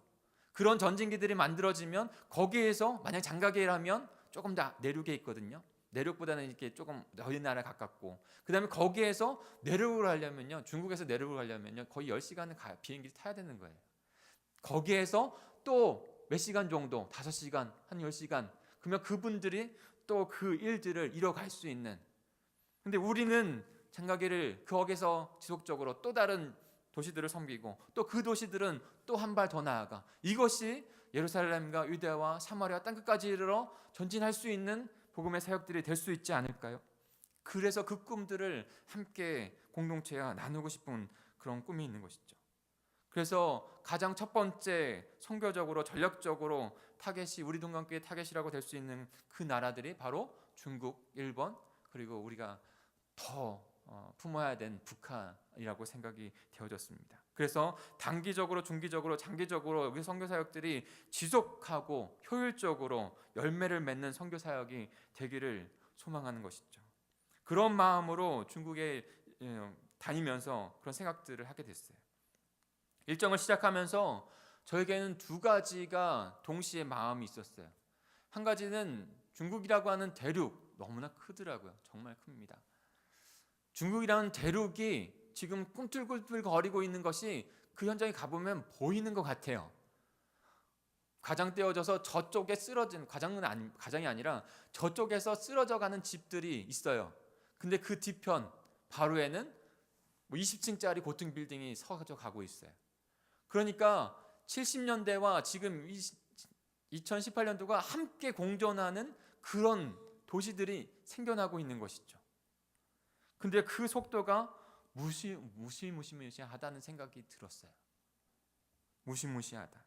그런 전진기들이 만들어지면 거기에서 만약 장가계라면 조금 더 내륙에 있거든요. 내륙보다는 이렇게 조금 넓은 나라에 가깝고, 그 다음에 거기에서 내륙으로 가려면요, 중국에서 내륙으로 가려면요 거의 10시간을 비행기를 타야 되는 거예요. 거기에서 또 몇 시간 정도, 5시간, 한 10시간, 그러면 그분들이 또 그 일들을 이뤄갈 수 있는. 근데 우리는 장가계를 거기서 지속적으로 또 다른 도시들을 섬기고 또 그 도시들은 또 한 발 더 나아가, 이것이 예루살렘과 유대와 사마리아 땅끝까지 이르러 전진할 수 있는 복음의 사역들이 될 수 있지 않을까요? 그래서 그 꿈들을 함께 공동체와 나누고 싶은 그런 꿈이 있는 것이죠. 그래서 가장 첫 번째 선교적으로 전략적으로 타겟이, 우리 동강교회 타겟이라고 될 수 있는 그 나라들이 바로 중국, 일본, 그리고 우리가 더 품어야 된 북한이라고 생각이 되어졌습니다. 그래서 단기적으로, 중기적으로, 장기적으로 우리 선교 사역들이 지속하고 효율적으로 열매를 맺는 선교 사역이 되기를 소망하는 것이죠. 그런 마음으로 중국에 다니면서 그런 생각들을 하게 됐어요. 일정을 시작하면서 저에게는 2가지가 동시에 마음이 있었어요. 한 가지는 중국이라고 하는 대륙 너무나 크더라고요. 정말 큽니다. 중국이라는 대륙이 지금 꿈틀꿈틀 거리고 있는 것이 그 현장에 가보면 보이는 것 같아요. 과장 떼어져서 저쪽에 쓰러진, 과장이 아니라 저쪽에서 쓰러져가는 집들이 있어요. 근데 그 뒤편 바로에는 20층짜리 고층 빌딩이 서져 가고 있어요. 그러니까 70년대와 지금 2018년도가 함께 공존하는 그런 도시들이 생겨나고 있는 것이죠. 근데 그 속도가 무시무시하다는 생각이 들었어요. 무시무시하다.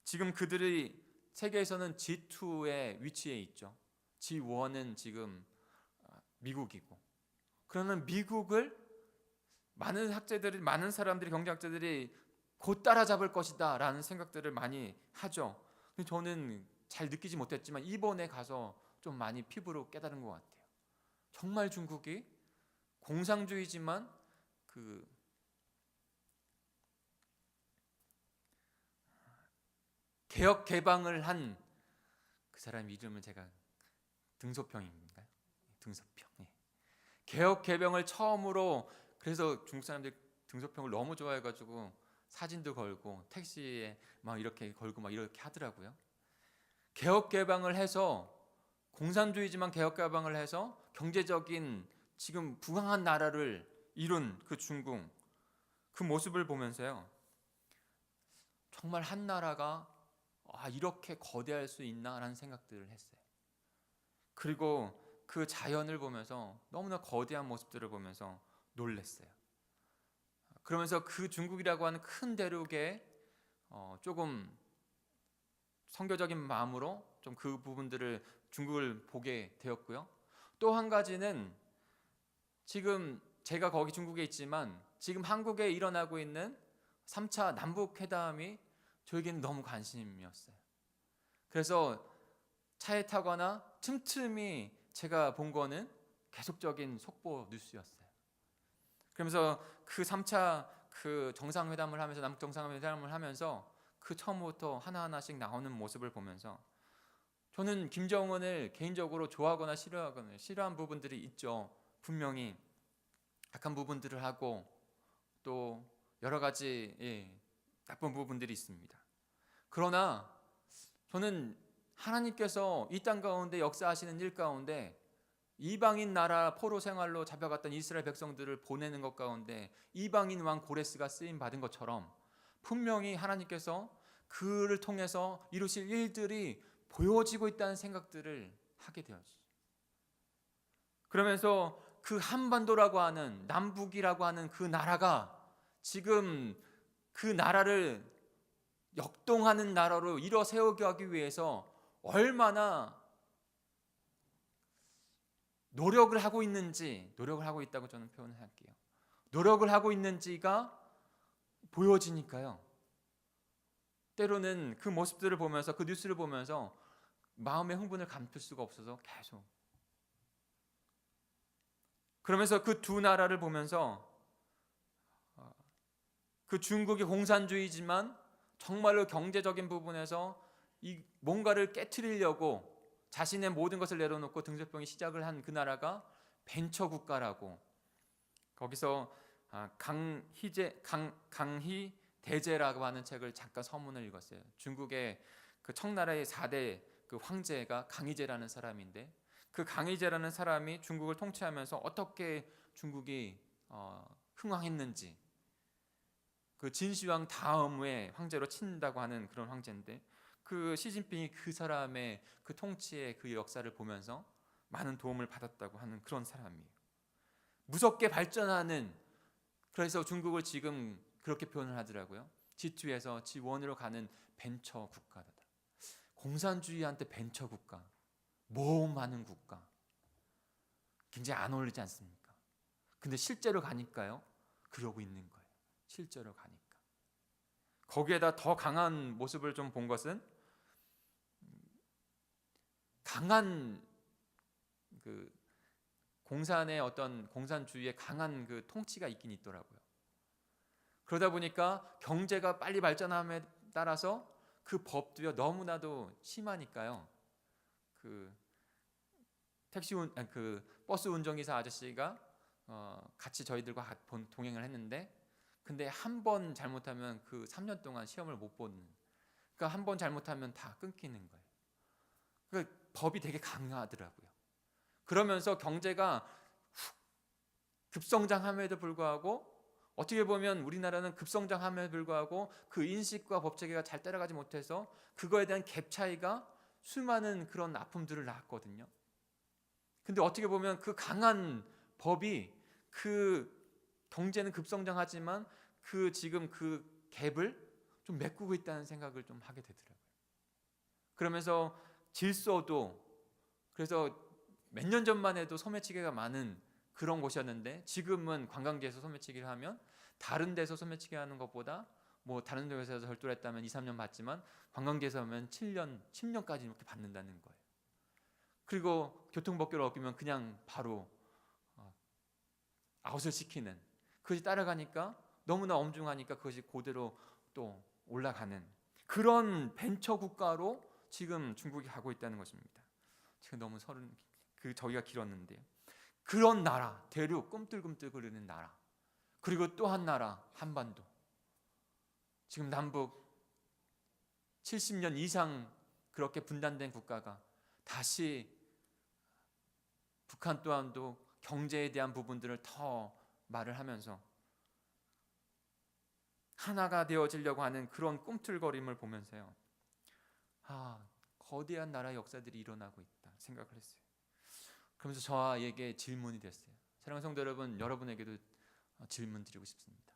지금 그들이 세계에서는 G2의 위치에 있죠. G1은 지금 미국이고, 그러면 미국을 많은 학자들이, 많은 사람들이, 경제학자들이 곧 따라잡을 것이다 라는 생각들을 많이 하죠. 근데 저는 잘 느끼지 못했지만 이번에 가서 좀 많이 피부로 깨달은 것 같아요. 정말 중국이 공산주의지만 그 개혁 개방을 한 그 사람 이름을 제가 등소평인가요? 등소평. 예. 개혁 개방을 처음으로, 그래서 중국 사람들이 등소평을 너무 좋아해가지고 사진도 걸고 택시에 막 이렇게 걸고 막 이렇게 하더라고요. 개혁 개방을 해서, 공산주의지만 개혁 개방을 해서 경제적인 지금 부강한 나라를 이룬 그 중국, 그 모습을 보면서요, 정말 한 나라가 이렇게 거대할 수 있나라는 생각들을 했어요. 그리고 그 자연을 보면서, 너무나 거대한 모습들을 보면서 놀랐어요. 그러면서 그 중국이라고 하는 큰 대륙에 조금 선교적인 마음으로 좀 그 부분들을, 중국을 보게 되었고요. 또 한 가지는, 지금 제가 거기 중국에 있지만 지금 한국에 일어나고 있는 3차 남북회담이 저에게는 너무 관심이었어요. 그래서 차에 타거나 틈틈이 제가 본 거는 계속적인 속보 뉴스였어요. 그러면서 그 3차 그 정상회담을 하면서, 남북 정상회담을 하면서 그 처음부터 하나하나씩 나오는 모습을 보면서 저는 김정은을 개인적으로 좋아하거나 싫어한 부분들이 있죠. 분명히 악한 부분들을 하고 또 여러 가지 나쁜 부분들이 있습니다. 그러나 저는 하나님께서 이 땅 가운데 역사하시는 일 가운데 이방인 나라 포로 생활로 잡혀갔던 이스라엘 백성들을 보내는 것 가운데 이방인 왕 고레스가 쓰임 받은 것처럼 분명히 하나님께서 그를 통해서 이루실 일들이 보여지고 있다는 생각들을 하게 되었어요. 그러면서 그 한반도라고 하는, 남북이라고 하는 그 나라가 지금 그 나라를 역동하는 나라로 일어 세우게 하기 위해서 얼마나 노력을 하고 있는지, 노력을 하고 있다고 저는 표현을 할게요. 노력을 하고 있는지가 보여지니까요. 때로는 그 모습들을 보면서, 그 뉴스를 보면서 마음의 흥분을 감출 수가 없어서 계속, 그러면서 그 두 나라를 보면서 그 중국이 공산주의지만 정말로 경제적인 부분에서 이 뭔가를 깨트리려고 자신의 모든 것을 내려놓고 등소평이 시작을 한 그 나라가 벤처 국가라고, 거기서 강희 대제라고 하는 책을 잠깐 서문을 읽었어요. 중국의 그 청나라의 4대 그 황제가 강희제라는 사람인데, 그 강희제라는 사람이 중국을 통치하면서 어떻게 중국이 흥왕했는지, 그 진시황 다음에 황제로 친다고 하는 그런 황제인데, 그 시진핑이 그 사람의 그 통치의 그 역사를 보면서 많은 도움을 받았다고 하는 그런 사람이에요. 무섭게 발전하는, 그래서 중국을 지금 그렇게 표현을 하더라고요. G2에서 G1으로 가는 벤처 국가다. 공산주의한테 벤처 국가, 모험 많은 국가, 굉장히 안 어울리지 않습니까? 근데 실제로 가니까요, 그러고 있는 거예요. 실제로 가니까. 거기에다 더 강한 모습을 좀 본 것은, 강한 그 공산의 어떤 공산주의의 강한 그 통치가 있긴 있더라고요. 그러다 보니까 경제가 빨리 발전함에 따라서 그 법도요 너무나도 심하니까요. 그 버스 운전기사 아저씨가 같이 저희들과 동행을 했는데, 근데 한 번 잘못하면 그 3년 동안 시험을 못 보는, 그러니까 한 번 잘못하면 다 끊기는 거예요. 그러니까 법이 되게 강하더라고요. 그러면서 경제가 급성장함에도 불구하고, 어떻게 보면 우리나라는 급성장함에도 불구하고 그 인식과 법체계가 잘 따라가지 못해서 그거에 대한 갭 차이가 수많은 그런 아픔들을 낳았거든요. 근데 어떻게 보면 그 강한 법이 그 경제는 급성장하지만 그 지금 그 갭을 좀 메꾸고 있다는 생각을 좀 하게 되더라고요. 그러면서 질서도, 그래서 몇 년 전만 해도 소매치기가 많은 그런 곳이었는데 지금은 관광지에서 소매치기를 하면 다른 데서 소매치기 하는 것보다 뭐 다른 데서 절도를 했다면 2, 3년 받지만 관광지에서 하면 7년, 10년까지 이렇게 받는다는 거예요. 그리고 교통법규를 어기면 그냥 바로 아웃을 시키는, 그것이 따라가니까 너무나 엄중하니까 그것이 그대로 또 올라가는 그런 벤처 국가로 지금 중국이 가고 있다는 것입니다. 지금 너무 저기가 길었는데요. 그런 나라, 대륙 꿈틀꿈틀 거리는 나라, 그리고 또 한 나라 한반도, 지금 남북 70년 이상 그렇게 분단된 국가가 다시 북한 또한도 경제에 대한 부분들을 더 말을 하면서 하나가 되어지려고 하는 그런 꿈틀거림을 보면서요, 거대한 나라의 역사들이 일어나고 있다 생각을 했어요. 그러면서 저에게 질문이 됐어요. 사랑하는 성도 여러분, 여러분에게도 질문 드리고 싶습니다.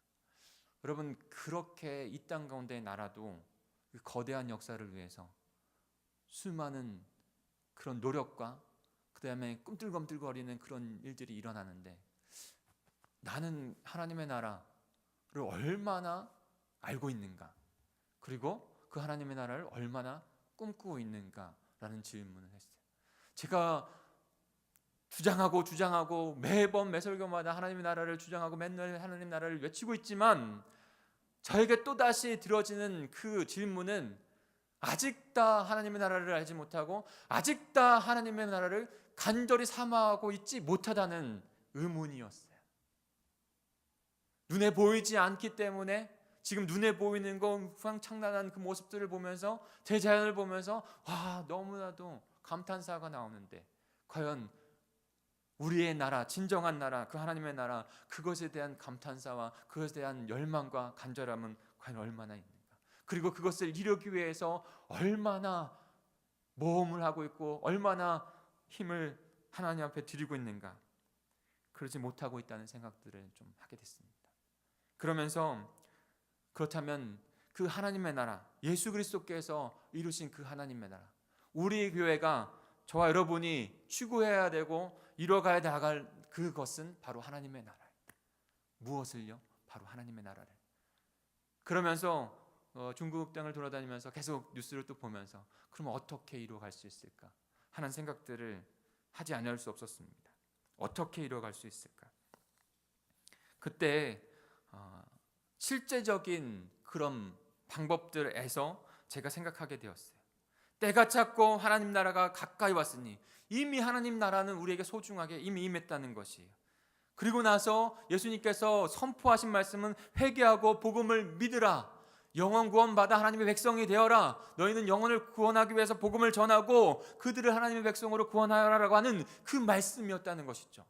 여러분, 그렇게 이 땅 가운데의 나라도 그 거대한 역사를 위해서 수많은 그런 노력과 그 다음에 꿈틀꿈틀거리는 그런 일들이 일어나는데, 나는 하나님의 나라를 얼마나 알고 있는가, 그리고 그 하나님의 나라를 얼마나 꿈꾸고 있는가라는 질문을 했어요. 제가 주장하고 매번 매설교마다 하나님의 나라를 주장하고 맨날 하나님 나라를 외치고 있지만 저에게 또다시 들어지는 그 질문은 아직 다 하나님의 나라를 알지 못하고 아직 다 하나님의 나라를 간절히 사모하고 있지 못하다는 의문이었어요. 눈에 보이지 않기 때문에 지금 눈에 보이는 거 후황창란한 그 모습들을 보면서, 대자연을 보면서 너무나도 감탄사가 나오는데, 과연 우리의 나라, 진정한 나라, 그 하나님의 나라, 그것에 대한 감탄사와 그것에 대한 열망과 간절함은 과연 얼마나 있는가, 그리고 그것을 이루기 위해서 얼마나 모험을 하고 있고 얼마나 힘을 하나님 앞에 드리고 있는가, 그러지 못하고 있다는 생각들을 좀 하게 됐습니다. 그러면서 그렇다면 그 하나님의 나라, 예수 그리스도께서 이루신 그 하나님의 나라, 우리 교회가, 저와 여러분이 추구해야 되고 이뤄가야 나갈 그것은 바로 하나님의 나라예요. 무엇을요? 바로 하나님의 나라를. 그러면서 중국 땅을 돌아다니면서 계속 뉴스를 또 보면서 그럼 어떻게 이루어갈 수 있을까 하는 생각들을 하지 않을 수 없었습니다. 어떻게 이루어갈 수 있을까? 그때 실제적인 그런 방법들에서 제가 생각하게 되었어요. 때가 찼고 하나님 나라가 가까이 왔으니, 이미 하나님 나라는 우리에게 소중하게 이미 임했다는 것이에요. 그리고 나서 예수님께서 선포하신 말씀은 회개하고 복음을 믿으라, 영혼 구원받아 하나님의 백성이 되어라, 너희는 영혼을 구원하기 위해서 복음을 전하고 그들을 하나님의 백성으로 구원하라라고 하는 그 말씀이었다는 것이죠.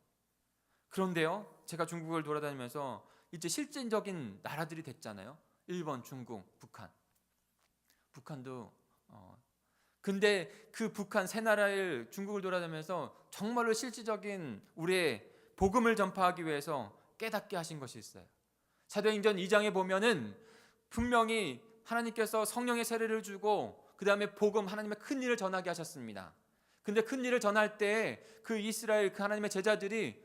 그런데요, 제가 중국을 돌아다니면서 이제 실질적인 나라들이 됐잖아요. 일본, 중국, 북한도 근데 그 북한 세 나라를 중국을 돌아다니면서 정말로 실질적인 우리의 복음을 전파하기 위해서 깨닫게 하신 것이 있어요. 사도행전 2장에 보면은 분명히 하나님께서 성령의 세례를 주고 그 다음에 복음, 하나님의 큰 일을 전하게 하셨습니다. 근데 큰 일을 전할 때 그 이스라엘 그 하나님의 제자들이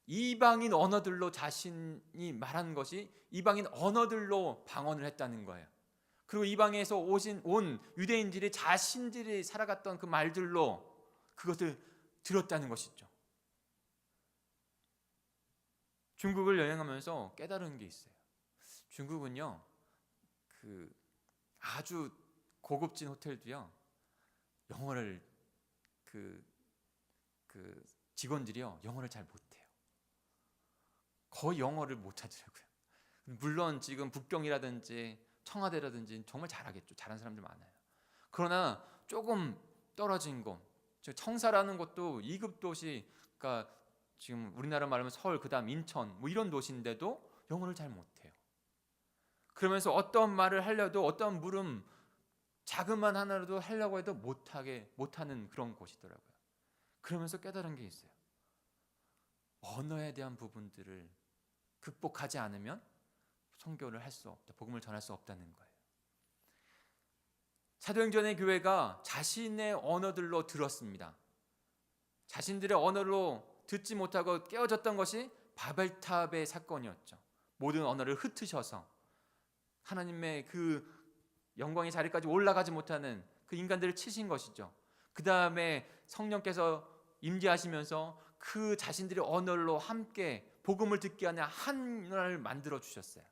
이방인 언어들로 자신이 말한 것이 이방인 언어들로 방언을 했다는 거예요. 그리고 이방에서 온 유대인들이 자신들이 살아갔던 그 말들로 그것을 들었다는 것이죠. 중국을 여행하면서 깨달은 게 있어요. 중국은요, 그 아주 고급진 호텔도요, 영어를 그 직원들이요 영어를 잘 못해요. 거의 영어를 못 하더라고요. 물론 지금 북경이라든지 청와대라든지 정말 잘하겠죠. 잘하는 사람들 많아요. 그러나 조금 떨어진 곳, 청사라는 것도 2급 도시, 그러니까 지금 우리나라 말하면 서울, 그다음 인천 뭐 이런 도시인데도 영어를 잘 못해요. 그러면서 어떤 말을 하려도, 어떤 물음 자그만 하나라도 하려고 해도 못하는 그런 곳이더라고요. 그러면서 깨달은 게 있어요. 언어에 대한 부분들을 극복하지 않으면 선교를 할 수 없다, 복음을 전할 수 없다는 거예요. 사도행전의 교회가 자신의 언어들로 들었습니다. 자신들의 언어로 듣지 못하고 깨어졌던 것이 바벨탑의 사건이었죠. 모든 언어를 흩으셔서 하나님의 그 영광의 자리까지 올라가지 못하는 그 인간들을 치신 것이죠. 그 다음에 성령께서 임재하시면서 그 자신들의 언어로 함께 복음을 듣게 하는 하나를 만들어 주셨어요.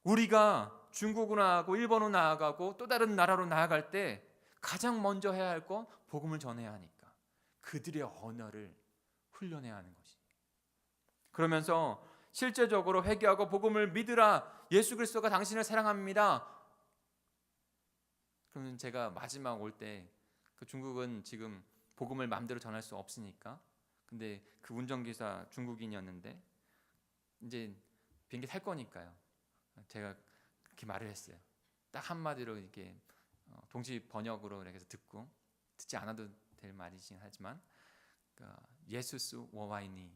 우리가 중국으로 나가고 일본으로 나아가고 또 다른 나라로 나아갈 때 가장 먼저 해야 할 건 복음을 전해야 하니까 그들의 언어를 훈련해야 하는 것이. 그러면서 실제적으로 회개하고 복음을 믿으라. 예수 그리스도가 당신을 사랑합니다. 그러면 제가 마지막 올 때 그 중국은 지금 복음을 마음대로 전할 수 없으니까, 근데 그 운전기사 중국인이었는데 이제 비행기 탈 거니까요. 제가 그렇게 말을 했어요. 딱 한마디로 이렇게 동시 번역으로 이렇게 듣고, 듣지 않아도 될 말이긴 하지만 예수스 워와이니,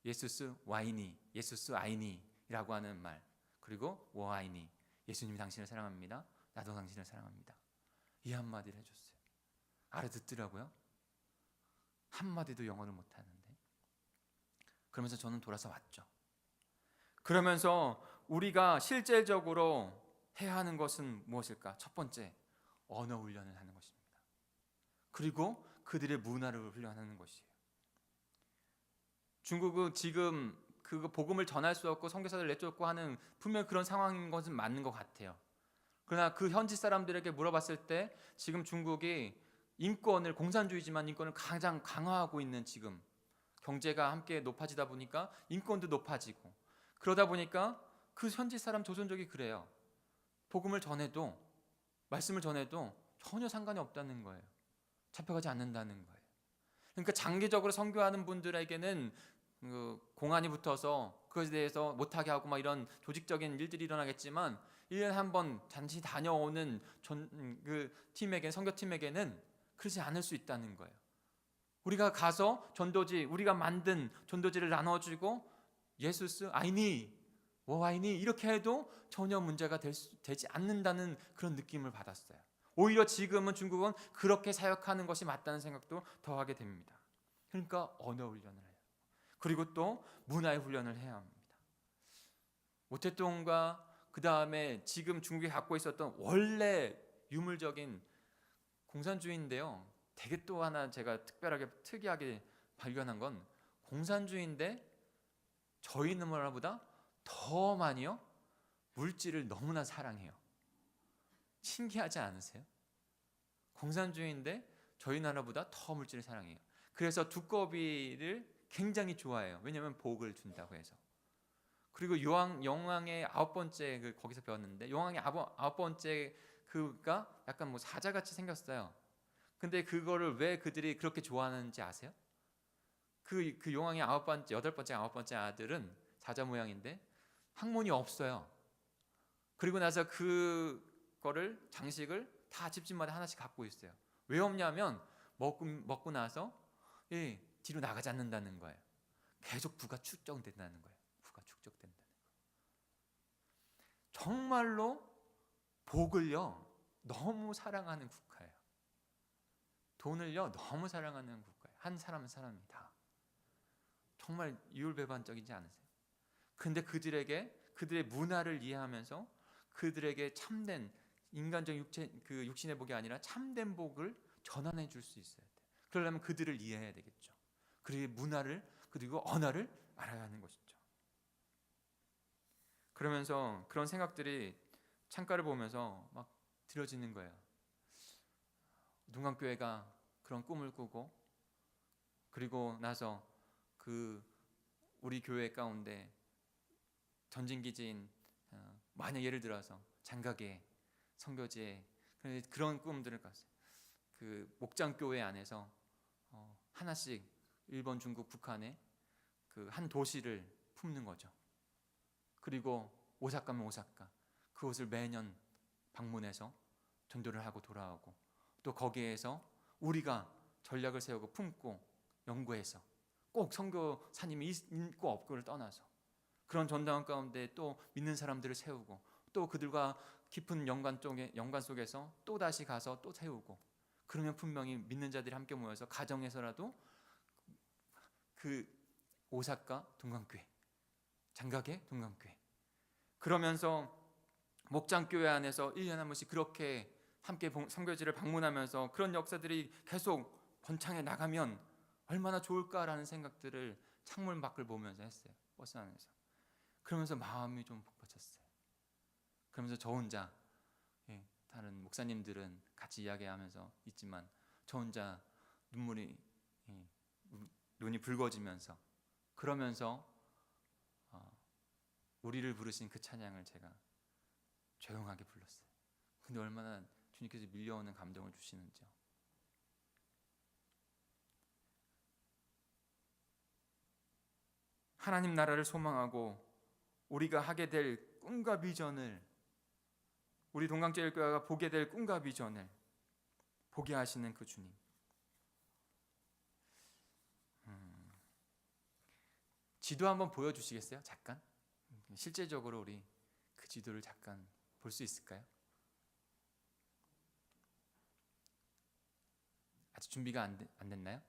예수스 와이니, 예수스 아이니라고 하는 말, 그리고 워아이니, 예수님이 당신을 사랑합니다. 나도 당신을 사랑합니다. 이 한마디를 해줬어요. 알아듣더라고요. 한마디도 영어를 못하는데. 그러면서 저는 돌아서 왔죠. 그러면서 우리가 실질적으로 해야 하는 것은 무엇일까? 첫 번째, 언어 훈련을 하는 것입니다. 그리고 그들의 문화를 훈련하는 것이에요. 중국은 지금 그 복음을 전할 수 없고 선교사들 내쫓고 하는 분명 그런 상황인 것은 맞는 것 같아요. 그러나 그 현지 사람들에게 물어봤을 때 지금 중국이 인권을, 공산주의지만 인권을 가장 강화하고 있는, 지금 경제가 함께 높아지다 보니까 인권도 높아지고, 그러다 보니까 그 현지 사람 조선족이 그래요. 복음을 전해도, 말씀을 전해도 전혀 상관이 없다는 거예요. 잡혀가지 않는다는 거예요. 그러니까 장기적으로 선교하는 분들에게는 공안이 붙어서 그것에 대해서 못하게 하고 막 이런 조직적인 일들이 일어나겠지만 1년에 한 번 잠시 다녀오는 그 팀에게는, 선교팀에게는 그러지 않을 수 있다는 거예요. 우리가 가서 전도지, 우리가 만든 전도지를 나눠주고 예수스 아이니, 워아이니 이렇게 해도 전혀 문제가 되지 않는다는 그런 느낌을 받았어요. 오히려 지금은 중국은 그렇게 사역하는 것이 맞다는 생각도 더하게 됩니다. 그러니까 언어 훈련을 해요. 그리고 또 문화의 훈련을 해야 합니다. 모태똥과 그 다음에 지금 중국이 갖고 있었던 원래 유물적인 공산주의인데요. 되게 또 하나 제가 특이하게 발견한 건, 공산주의인데 저희 나라보다 더 많이요 물질을 너무나 사랑해요. 신기하지 않으세요? 공산주의인데 저희 나라보다 더 물질을 사랑해요. 그래서 두꺼비를 굉장히 좋아해요. 왜냐하면 복을 준다고 해서. 그리고 영왕의 9번째 거기서 배웠는데, 영왕의 9번째 그가 약간 뭐 사자같이 생겼어요. 근데 그거를 왜 그들이 그렇게 좋아하는지 아세요? 그 용왕의 8번째 아들은 사자 모양인데 학문이 없어요. 그리고 나서 그거를, 장식을 다 집집마다 하나씩 갖고 있어요. 왜 없냐면 먹고 나서 뒤로 나가지 않는다는 거예요. 계속 부가 축적된다는 거예요. 부가 축적된다는 거예요. 정말로 복을요 너무 사랑하는 국가예요. 돈을요 너무 사랑하는 국가예요. 한 사람은 사람이다. 정말 이율배반적이지 않으세요? 근데 그들의 문화를 이해하면서 그들에게 참된 인간적 육신의 복이 아니라 참된 복을 전환해 줄 수 있어야 돼요. 그러려면 그들을 이해해야 되겠죠. 그리고 문화를, 그리고 언어를 알아야 하는 것이죠. 그러면서 그런 생각들이 창가를 보면서 막 들어지는 거예요. 동강교회가 그런 꿈을 꾸고, 그리고 나서 우리 교회 가운데 전진기지인, 만약 예를 들어서 장가계, 선교제 그런 꿈들을 꿨어요. 그 목장교회 안에서 하나씩 일본, 중국, 북한의 그 한 도시를 품는 거죠. 그리고 오사카면 오사카, 그곳을 매년 방문해서 전도를 하고 돌아오고, 또 거기에서 우리가 전략을 세우고 품고 연구해서 꼭 선교사님이 있고 없고를 떠나서 그런 전당원 가운데 또 믿는 사람들을 세우고 또 그들과 깊은 연관 속에서 또 다시 가서 또 세우고, 그러면 분명히 믿는 자들이 함께 모여서 가정에서라도 그 오사카 동강교회, 장각의 동강교회, 그러면서 목장교회 안에서 1년에 한 번씩 그렇게 함께 선교지를 방문하면서 그런 역사들이 계속 번창해 나가면 얼마나 좋을까라는 생각들을 창문 밖을 보면서 했어요. 버스 안에서. 그러면서 마음이 좀 벅찼어요. 그러면서 저 혼자, 다른 목사님들은 같이 이야기하면서 있지만 저 혼자 눈이 붉어지면서, 그러면서 우리를 부르신 그 찬양을 제가 조용하게 불렀어요. 근데 얼마나 주님께서 밀려오는 감동을 주시는지요. 하나님 나라를 소망하고 우리가 하게 될 꿈과 비전을, 우리 동강제일교회가 보게 될 꿈과 비전을 보게 하시는 그 주님. 지도 한번 보여주시겠어요? 잠깐. 실제적으로 우리 그 지도를 잠깐 볼 수 있을까요? 아직 준비가 안 됐나요?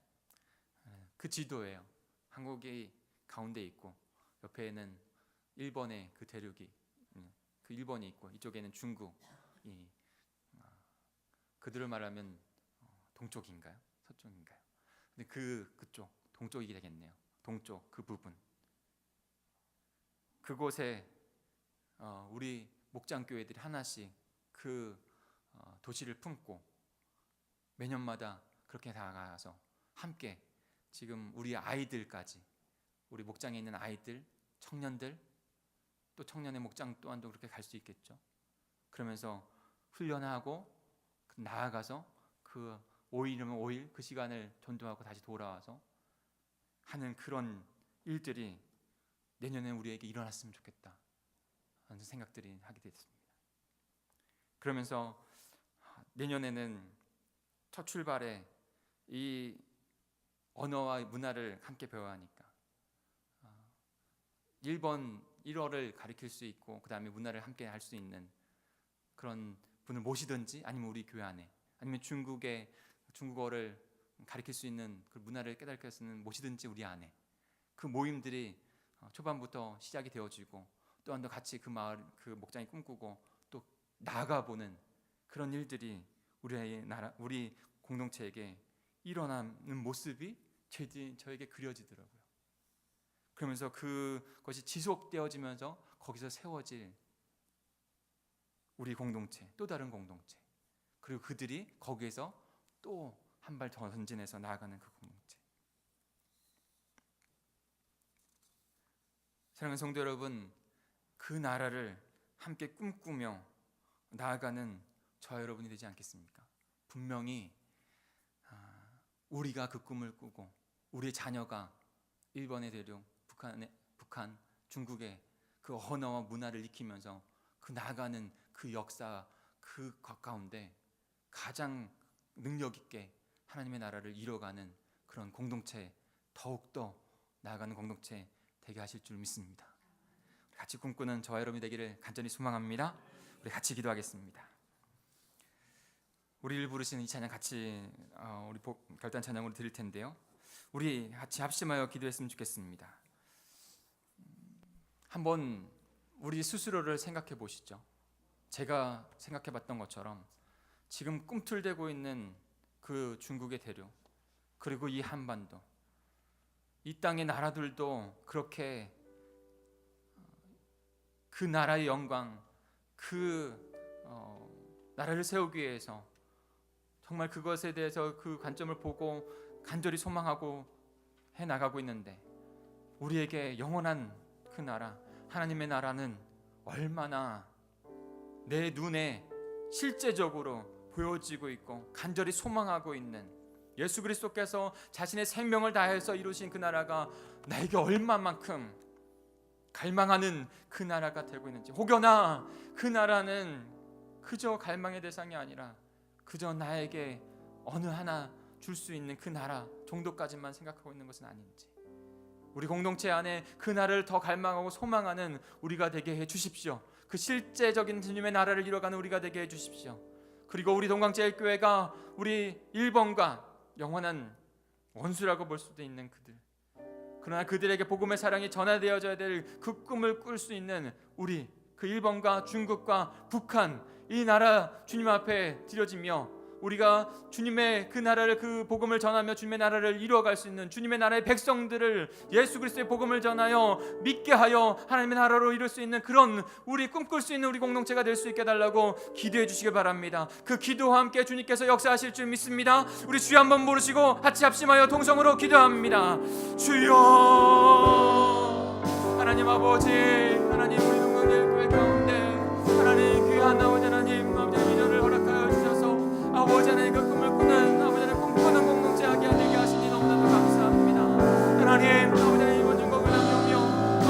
그 지도예요. 한국이 가운데 있고 옆에는 일본의 그 대륙이, 그 일본이 있고 이쪽에는 중국이, 그들을 말하면 동쪽인가요? 서쪽인가요? 근데 그쪽 동쪽이 되겠네요. 동쪽 그 부분, 그곳에 우리 목장교회들이 하나씩 그 도시를 품고 매년마다 그렇게 나가서 함께, 지금 우리 아이들까지, 우리 목장에 있는 아이들, 청년들, 또 청년의 목장 또한도 그렇게 갈 수 있겠죠. 그러면서 훈련하고 나아가서 그 5일이면 5일 그 시간을 전도하고 다시 돌아와서 하는 그런 일들이 내년에 우리에게 일어났으면 좋겠다 하는 생각들이 하게 됐습니다. 그러면서 내년에는 첫 출발에 이 언어와 문화를 함께 배워야 하니까 일어를 가르칠 수 있고 그 다음에 문화를 함께 할 수 있는 그런 분을 모시든지, 아니면 우리 교회 안에, 아니면 중국어를 가르칠 수 있는 그 문화를 깨닫게 할 수 있는 모시든지 우리 안에, 그 모임들이 초반부터 시작이 되어지고 또한 더 같이 그 마을, 그 목장이 꿈꾸고 또 나아가보는 그런 일들이 우리 공동체에게 일어나는 모습이 저에게 그려지더라고요. 그러면서 그것이 지속되어지면서 거기서 세워질 우리 공동체, 또 다른 공동체, 그리고 그들이 거기에서 또 한 발 더 전진해서 나아가는 그 공동체. 사랑하는 성도 여러분, 그 나라를 함께 꿈꾸며 나아가는 저와 여러분이 되지 않겠습니까? 분명히 우리가 그 꿈을 꾸고 우리의 자녀가 일본의 대륙, 북한, 중국의 그 언어와 문화를 익히면서 그 나아가는 그 역사, 그 가운데 가장 능력 있게 하나님의 나라를 이뤄가는 그런 공동체, 더욱더 나아가는 공동체 되게 하실 줄 믿습니다. 같이 꿈꾸는 저와 여러분이 되기를 간절히 소망합니다. 우리 같이 기도하겠습니다. 우리를 부르시는 이 찬양 같이 우리 결단 찬양으로 드릴 텐데요, 우리 같이 합심하여 기도했으면 좋겠습니다. 한번 우리 스스로를 생각해 보시죠. 제가 생각해 봤던 것처럼 지금 꿈틀대고 있는 그 중국의 대륙, 그리고 이 한반도, 이 땅의 나라들도 그렇게 그 나라의 영광, 그 나라를 세우기 위해서 정말 그것에 대해서 그 관점을 보고 간절히 소망하고 해나가고 있는데, 우리에게 영원한 그 나라, 하나님의 나라는 얼마나 내 눈에 실제적으로 보여지고 있고 간절히 소망하고 있는, 예수 그리스도께서 자신의 생명을 다해서 이루신 그 나라가 나에게 얼마만큼 갈망하는 그 나라가 되고 있는지, 혹여나 그 나라는 그저 갈망의 대상이 아니라 그저 나에게 어느 하나 줄 수 있는 그 나라 정도까지만 생각하고 있는 것은 아닌지, 우리 공동체 안에 그 나라를 더 갈망하고 소망하는 우리가 되게 해 주십시오. 그 실제적인 주님의 나라를 이뤄가는 우리가 되게 해 주십시오. 그리고 우리 동강제일교회가 우리 1번과 영원한 원수라고 볼 수도 있는 그들, 그러나 그들에게 복음의 사랑이 전하되어져야 될 그 꿈을 꿀 수 있는 우리, 그 일본과 중국과 북한, 이 나라 주님 앞에 드려지며 우리가 주님의 그 나라를, 그 복음을 전하며 주님의 나라를 이루어갈 수 있는 주님의 나라의 백성들을 예수 그리스도의 복음을 전하여 믿게 하여 하나님의 나라로 이룰 수 있는 그런 우리 꿈꿀 수 있는 우리 공동체가 될 수 있게 해달라고 기도해 주시길 바랍니다. 그 기도와 함께 주님께서 역사하실 줄 믿습니다. 우리 주여 한번 부르시고 같이 합심하여 동성으로 기도합니다. 주여, 하나님 아버지, 하나님 우리 동강제일교회 가운데 하나님 귀한 아버지 하나님, 아버지 미련을 허락하여 주셔서 아버지 하나님 그 꿈을 꾸는, 아버지 하나님 꿈꾸는 공동체 하게 되게 하시니 너무나도 감사합니다. 하나님, 아버지 하나님 이번 중국을 남겨며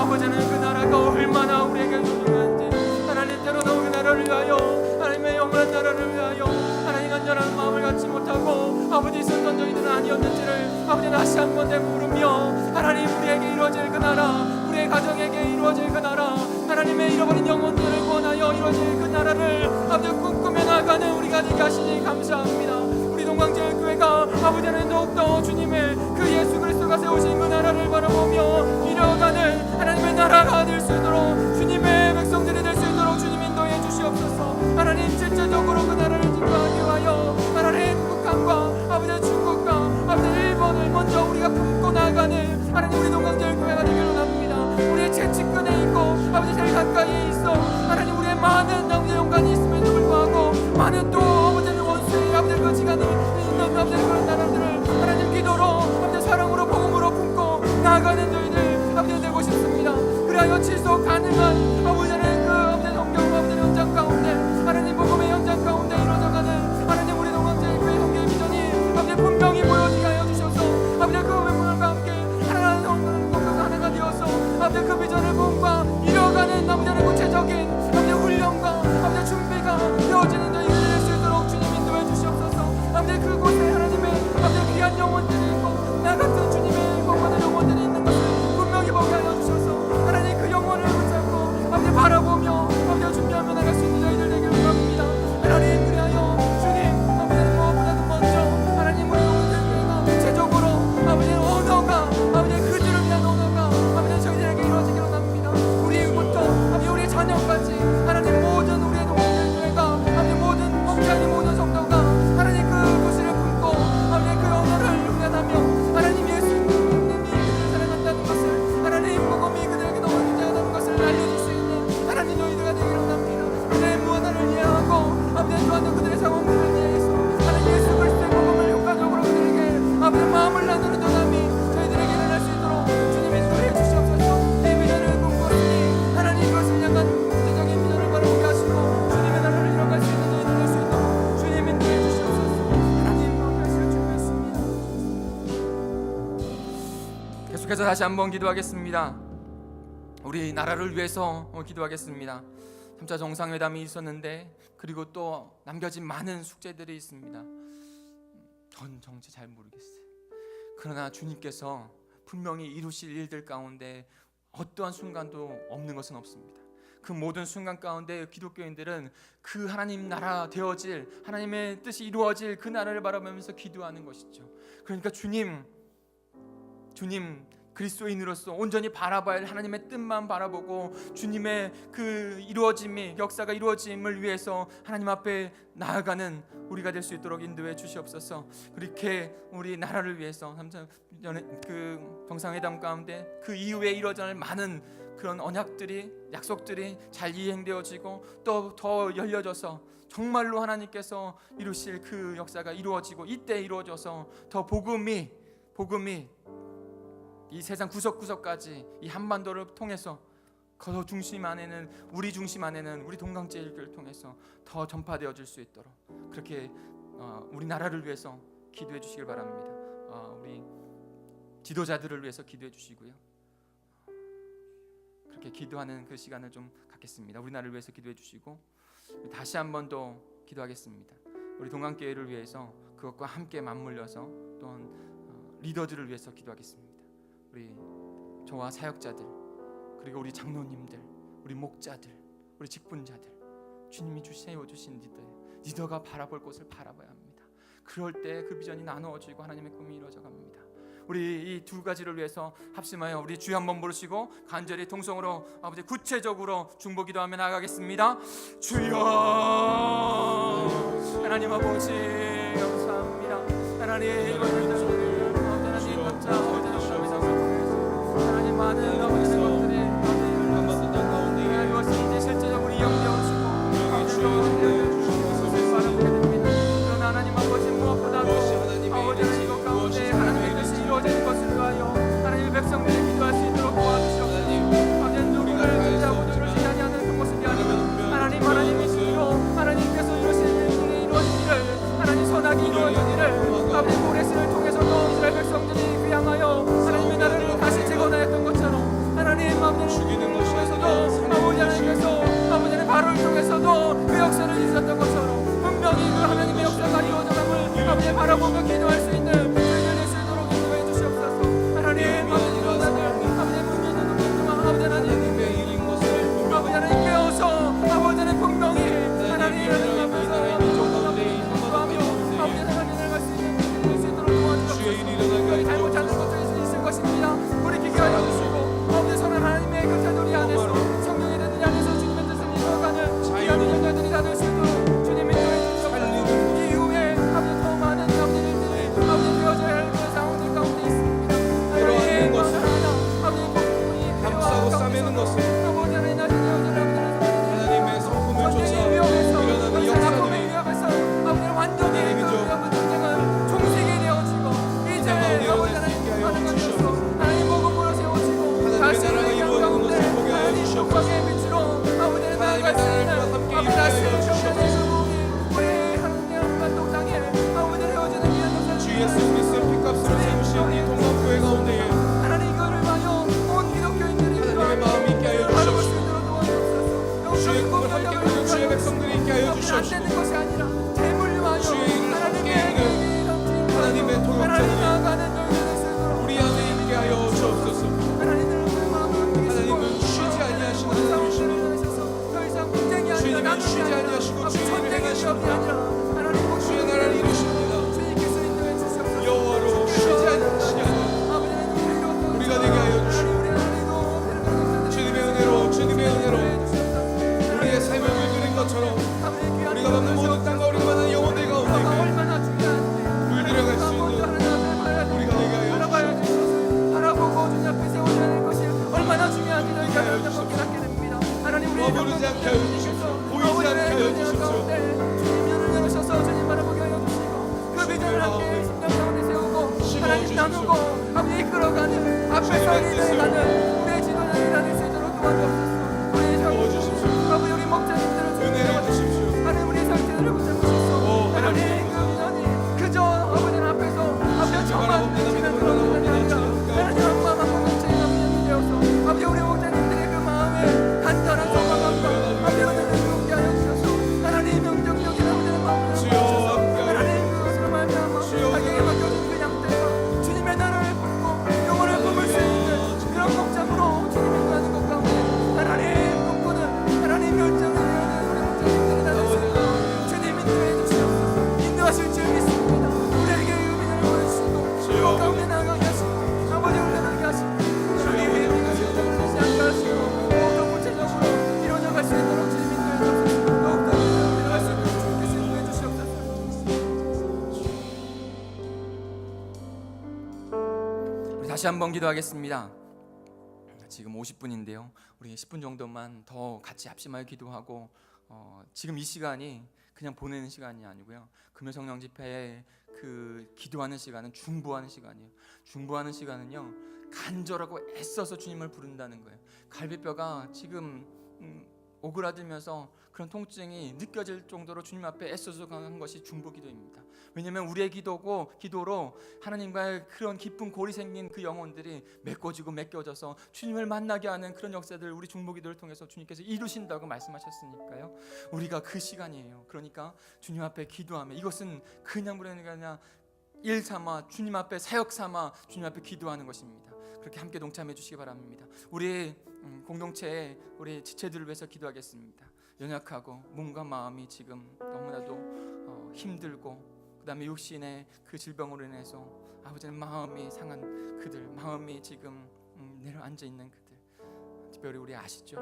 아버지 하나님 그 나라가 얼마나 우리에게 소중한지, 하나님 때로는 그 나라를 위하여, 하나님의 영원한 나라를 위하여 하나님 간절한 마음을 갖지 못하고 아버지 있었던 저희들은 아니었는지를 아버지 다시 한번 되물으며, 하나님 우리에게 이루어질 그 나라, 우리의 가정에게 이루어질 그 나라, 하나님의 잃어버린 영혼들을 구원하여 이루어질 그 나라를 아버지 꿈꾸며 나가는 우리가 되게 하시니 감사합니다. 우리 동강제일교회가 아버지 하나님 더욱더 주님의 그 예수 그리스도가 세우신 그 나라를 바라보며 이뤄가는 하나님의 나라가 될 수 있도록, 주님의 백성들이 될 수 있도록 주님 인도해 주시옵소서. 하나님 실제적으로 그 나라를 지도하기 위하여 하나님 북한과 아버지 중국과 아버지 일본을 먼저 우리가 품고 나가는 하나님 우리 동강제일교회가 되기를 원합니다. 우리의 채찍근에 있고 아버지 제일 가까이에 있어 하나님 우리의 많은 아버지 연관이 있음에도 불구하고 많은 또 아버지는 원수의 아버지 그 시간에 있는 아버지 그런 나라들을 하나님 기도로 아버지 사랑으로 복음으로 품고 나아가는 저희들 아버지 되고 싶습니다. 그리하여 지속 가능한 아버지는 그 아버지 성경 아버지 현장 가운데 하나님 복음의 현장 가운데 이루어져가는 하나님 우리 동강제일교회 성경 비전이 아버지 분명히 보여지게 하여 주셔서 아버지 그 외문과 함께 하나님 성경 하나가 되어서 아버지 그 비전을 본과 이뤄가는 아버지 구체적인 아버지 훈련과 아버지 준비가 되어지는 저희들이 될 수 있도록 주님 인도해 주시옵소서. 아버지 그곳에 하나님의 아버지 귀한 영혼들이 있고 나 같은 주님의 복받은 영혼들이 있는 것을 분명히 보게 하여 주셔서 하나님 그 영혼을 붙잡고 아버지 바라보며 아버지 준비하며 나갈 수 있는 저희들 되기를 원합니다. 하나님 그리하여 주님 아버지 무엇보다도 먼저 하나님 우리 동생들과 구체적으로 아버지 언어가 아버지 그들을 위한 언어가 아버지 저희들에게 이루어지기를 원합니다. 우리부터 아버지 우리 자녀까지 하나님 모든 우리의 동생들과 아버지 모든 목자님 모든 성도가 하나님 그 도시를 품고 아버지 그 언어를 훈련하며 하나님 예수님이 그들을 사랑한다는 것을, 하나님 복음이 그들에게 너무 중요하다는 것을 알려줄 수 있는 하나님 너희들가 되기를 원합니다. 그들의 무언을 이해하고 아버지 또한 그들의 상황들을 이해해서 하나님 예수 그리스도의 복음을 효과적으로 그들에게 아버지 마음을 나누는 도담이 저희들에게 일어날 수 있도록 주님이 인도해 주시옵소서. 이 비전을 꿈꾸시니 하나님 그것을 향한 구체적인 비전을 바라보게 하시고 주님의 나라를 이뤄갈 수 있는 저희들 될 수 있도록 주님 인도해 주시옵소서. 하나님 명령하시길 주님했습니다. 계속해서 다시 한번 기도하겠습니다. 우리 나라를 위해서 기도하겠습니다. 3차 정상회담이 있었는데 그리고 또 남겨진 많은 숙제들이 있습니다. 전 정체 잘 모르겠어요. 그러나 주님께서 분명히 이루실 일들 가운데 어떠한 순간도 없는 것은 없습니다. 그 모든 순간 가운데 기독교인들은 그 하나님 나라 되어질, 하나님의 뜻이 이루어질 그 나라를 바라보면서 기도하는 것이죠. 그러니까 주님 그리스도인으로서 온전히 바라봐야 할 하나님의 뜻만 바라보고 주님의 그 이루어짐이, 역사가 이루어짐을 위해서 하나님 앞에 나아가는 우리가 될 수 있도록 인도해 주시옵소서. 그렇게 우리 나라를 위해서 그 정상회담 가운데 그 이후에 이루어질 많은 그런 언약들이, 약속들이 잘 이행되어지고 또 더 열려져서 정말로 하나님께서 이루실 그 역사가 이루어지고 이때 이루어져서 더 복음이 이 세상 구석구석까지 이 한반도를 통해서 그 중심 안에는 우리 동강제일교회를 통해서 더 전파되어질 수 있도록 그렇게 우리 나라를 위해서 기도해 주시길 바랍니다. 우리 지도자들을 위해서 기도해 주시고요. 그렇게 기도하는 그 시간을 좀 갖겠습니다. 우리 나라를 위해서 기도해 주시고 다시 한 번 더 기도하겠습니다. 우리 동강교회를 위해서 그것과 함께 맞물려서 또한 리더들을 위해서 기도하겠습니다. 우리 저와 사역자들, 그리고 우리 장로님들, 우리 목자들, 우리 직분자들, 주님이 세워주신 리더가 바라볼 곳을 바라봐야 합니다. 그럴 때 그 비전이 나누어지고 하나님의 꿈이 이루어져 갑니다. 우리 이 두 가지를 위해서 합심하여 우리 주여 한번 부르시고 간절히 통성으로 아버지 구체적으로 중보기도하며 나가겠습니다. 주여, 하나님 아버지 감사합니다. 하나님 하나님 감사합니다. 하나님 많은 아버지 것들이 이것을 이제 실제적으로 이용되어지고 바라보게 됩니다. 그러나 하나님 아버지 무엇보다도 아버지는 이것 가운데 하나님의 뜻이 이루어지는 것을 위하여 하나님의 백성들이 기도할 수 있도록 도와주시옵소서. 아버지는 누구를 존재하고 누구를 지나냐는 그것이 아니라 하나님이시여 하나님께서 이루신 일이 이루어진 일을 하나님 선하게 이루어진 일을 아버지 모레스를 통해서도 이스라엘 백성들이 귀향하여 하나님의 나라를 다시 재건하였던 것처럼 하나님 아버지는 죽이는 것에서도 아버지 하나님께서 아버지는 바로를 통해서도 그 역사를 있었던 것처럼 분명히 그 하나님의 역사가 이루어져감을 아버지 바라보며 기도할 수 있는 저희들이 수 있도록 인도해 주시옵소서. 하나님 아버지 아버지 문제는 없지만 아버지 하나님의 일인 것을 아버지 하나님 깨어서 아버지 하나님 분명히 하나님 앞에서 정답하며 아버지 하나님을 갈 수 있는 분들이 수 있도록 도와주옵소서. 잘못 찾는 것들이 있을 것입니다. 우리 기도하여 주시고 아버지 선한 하나님의 그 자녀리 안에서 성령이 되는 안에서 주님의 뜻을 이루어가는 귀한 자녀들이 다 될 수 있도록 주님이 인도해 주시옵소서. 이후에 아버지 더 많은 아버지 일들이 아버지 되어져야 할 그 상황들 가운데 있습니다. 끌어안는 것을 아버지 감싸고 싸매는 것을 아버지 하나님 나신 하나님의 성품을 쫓아 일어나는 역사들이 아버지 완전히 그 전쟁은 총색이 되어지고 이제 아버지 하나님 하는 것으로 하나님 복음으로 세워지고 다시 나라가 이루어지는 것을 보게 하여 주시옵소서. 하나님 빛으로 아버지를 나아갈 수 있는 아버지 다시 우리 하나님 감독 땅에 아버지를 헤어지는 귀한 역사를 주 예수 그리스도의 핏값으로 세우신 이 동방교회 가운데에 하나님 이거를 마저 온 기독교인들이 하나님의 마음이 있게 하여 바라볼 수 주시옵소서. 있도록 도와주옵소서. 주의 꿈을 함께 꾸는 주의 백성들이 있게 하여 안 주시옵소서. 되는 것이 아니라 재물로 주의 일을 함께 이루는 하나님의 하나님 동역자들이 나아가는 너희들을 쓰도록 우리 안에 있게 하여 주옵소서. 하나님은 쉬지 아니하시는 하나님이시니 주님은 쉬지 아니하시고 주의 일을 행하십니다. 주의 나라를 이루십니다. 여호와로 쉬지 않으시게 하여 우리가 되게 하여 주시고 주님의 은혜로 우리의 삶을 물들인 것처럼 우리가 받는 모든 땅과 우리가 받는 영혼들 가운데 물들여갈 수 있는 우리가 되게 하여 주시옵소서. 바라보고 주님 앞에 세워야 할 것이 얼마나 중요한지 저희가 다시 깨닫게 됩니다. 하나님 우리의 머무르지 않게 하여 주십시오. 보이지 않게 하여 주십시오. 주님 눈을 열으셔서 주님 바라보게 하여 주시고 그 비전을 함께 심령 가운데 세우고 하나님 나누고 아버지 이끌어가는 앞에서 이끌어가는 우리의 지도자들이 다닐 수 있도록 도와주옵소서. 우리 도와주십시오. 아버지 우리 목자님들을 은혜를 주십시오. 하나님 우리 상태들을 붙잡으셔서 하나님 그 비전이 그저 아버지 앞에서 앞에 저만 되시는 그런 비전이 아니라 하나님 한 마음 한 공동체가 비전이 되어서 아버지 우리 목자님들의 그 마음에 간절한 소망함과 아버지 은혜를 주게 하여 주셔서 하나님 명정력인 아버지의 마음을 주셔서 하나님 그것으로 말미암아 자기에게 맡겨진 그 양떼가 주님의 나라를 품고 영혼을 품을 수 있는 그런 목장으로 주님이 구하는 것 가운데 하나님 꿈꾸는 하나님 열정을 이루는 우리 목자님들이 나를 수 있도록 주님 인도해 주시옵소서. 인도하실 줄 믿습니다. 우리에게 의미를 보여주시고 그 가운데 나아가게 하시고 아버지 훈련하게 하시고 하나님 이것을 시작하시고 더욱더 구체적으로 이루어져갈 수 있도록 주님 인도해 주옵소서. 더욱더 이루어갈 수 있도록 주님께서 인도해 주시옵소서. 우리 다시 한번 기도하겠습니다. 지금 50분인데요. 우리 10분 정도만 더 같이 합심하여 기도하고 지금 이 시간이 그냥 보내는 시간이 아니고요. 금요 성령 집회에 그 기도하는 시간은 중보하는 시간이에요. 중보하는 시간은요 간절하고 애써서 주님을 부른다는 거예요. 갈비뼈가 지금 오그라들면서 그런 통증이 느껴질 정도로 주님 앞에 애써서 간 것이 중보기도입니다. 왜냐하면 우리의 기도로 하나님과의 그런 깊은 골이 생긴 그 영혼들이 메꿔지고 맡겨져서 주님을 만나게 하는 그런 역사들 우리 중보기도를 통해서 주님께서 이루신다고 말씀하셨으니까요. 우리가 그 시간이에요. 그러니까 주님 앞에 기도하면 이것은 그냥 부르는 게 아니라 일 삼아 주님 앞에 사역 삼아 주님 앞에 기도하는 것입니다. 그렇게 함께 동참해 주시기 바랍니다. 우리 공동체에 우리 지체들을 위해서 기도하겠습니다. 연약하고 몸과 마음이 지금 너무나도 힘들고 그다음에 육신의 그 질병으로 인해서 아버지는 마음이 상한 그들, 마음이 지금 내려앉아 있는 그들, 특별히 우리 아시죠?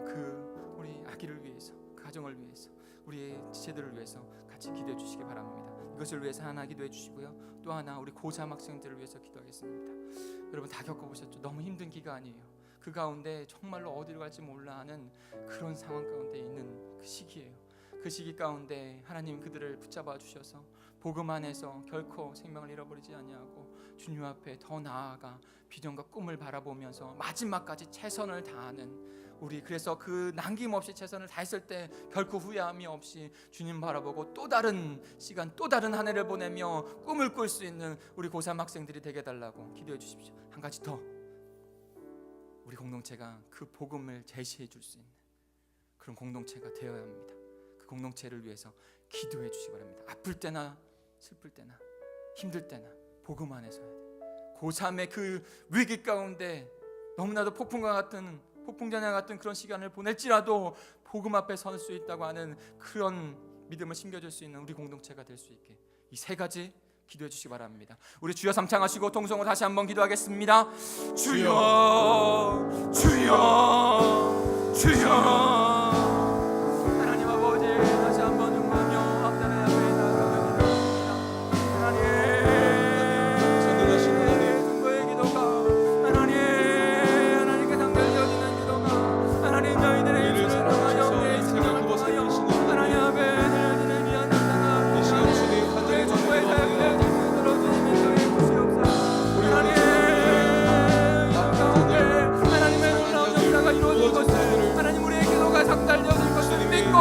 그 우리 아기를 위해서, 가정을 위해서, 우리 지체들을 위해서 같이 기도해 주시기 바랍니다. 이것을 위해서 하나 기도해 주시고요. 또 하나 우리 고3 학생들을 위해서 기도하겠습니다. 여러분 다 겪어보셨죠? 너무 힘든 기간이에요. 그 가운데 정말로 어디로 갈지 몰라 하는 그런 상황 가운데 있는 그 시기예요. 그 시기 가운데 하나님 그들을 붙잡아 주셔서 복음 안에서 결코 생명을 잃어버리지 아니하고 주님 앞에 더 나아가 비전과 꿈을 바라보면서 마지막까지 최선을 다하는 우리, 그래서 그 남김없이 최선을 다했을 때 결코 후회함이 없이 주님 바라보고 또 다른 시간, 또 다른 한 해를 보내며 꿈을 꿀 수 있는 우리 고3 학생들이 되게 해달라고 기도해 주십시오. 한 가지 더, 우리 공동체가 그 복음을 제시해 줄 수 있는 그런 공동체가 되어야 합니다. 그 공동체를 위해서 기도해 주시기 바랍니다. 아플 때나 슬플 때나 힘들 때나 복음 안에서 해야 돼요. 고3의 그 위기 가운데 너무나도 폭풍전야 같은 그런 시간을 보낼지라도 복음 앞에 설 수 있다고 하는 그런 믿음을 심겨줄 수 있는 우리 공동체가 될 수 있게 이 세 가지 기도해 주시기 바랍니다. 우리 주여 삼창하시고 통성으로 다시 한번 기도하겠습니다. 주여, 주여, 주여. 하나님 아버지, 다시 한번 응하며 앞단에 앞에 나아가며 기도합니다. 하나님, 전능하신 하나님, 중보의 기도가 하나님께 상달되어지는 기도가 하나님 저희들의 우리를 입술을 통하여 사랑하셔서 우리의 인생을 심령을 굽어 통하여 살리시는 하나님 앞에 드려지는 귀한 감사가 이 시간 주님 간절히 중보의 사역을 기도하며 들어주시면 저희 구시옵사. 우리 하나님 가운데 하나님의 놀라운 역사가 이루어질 것을, 하나님 우리의 기도가 상달되어질 것을 믿고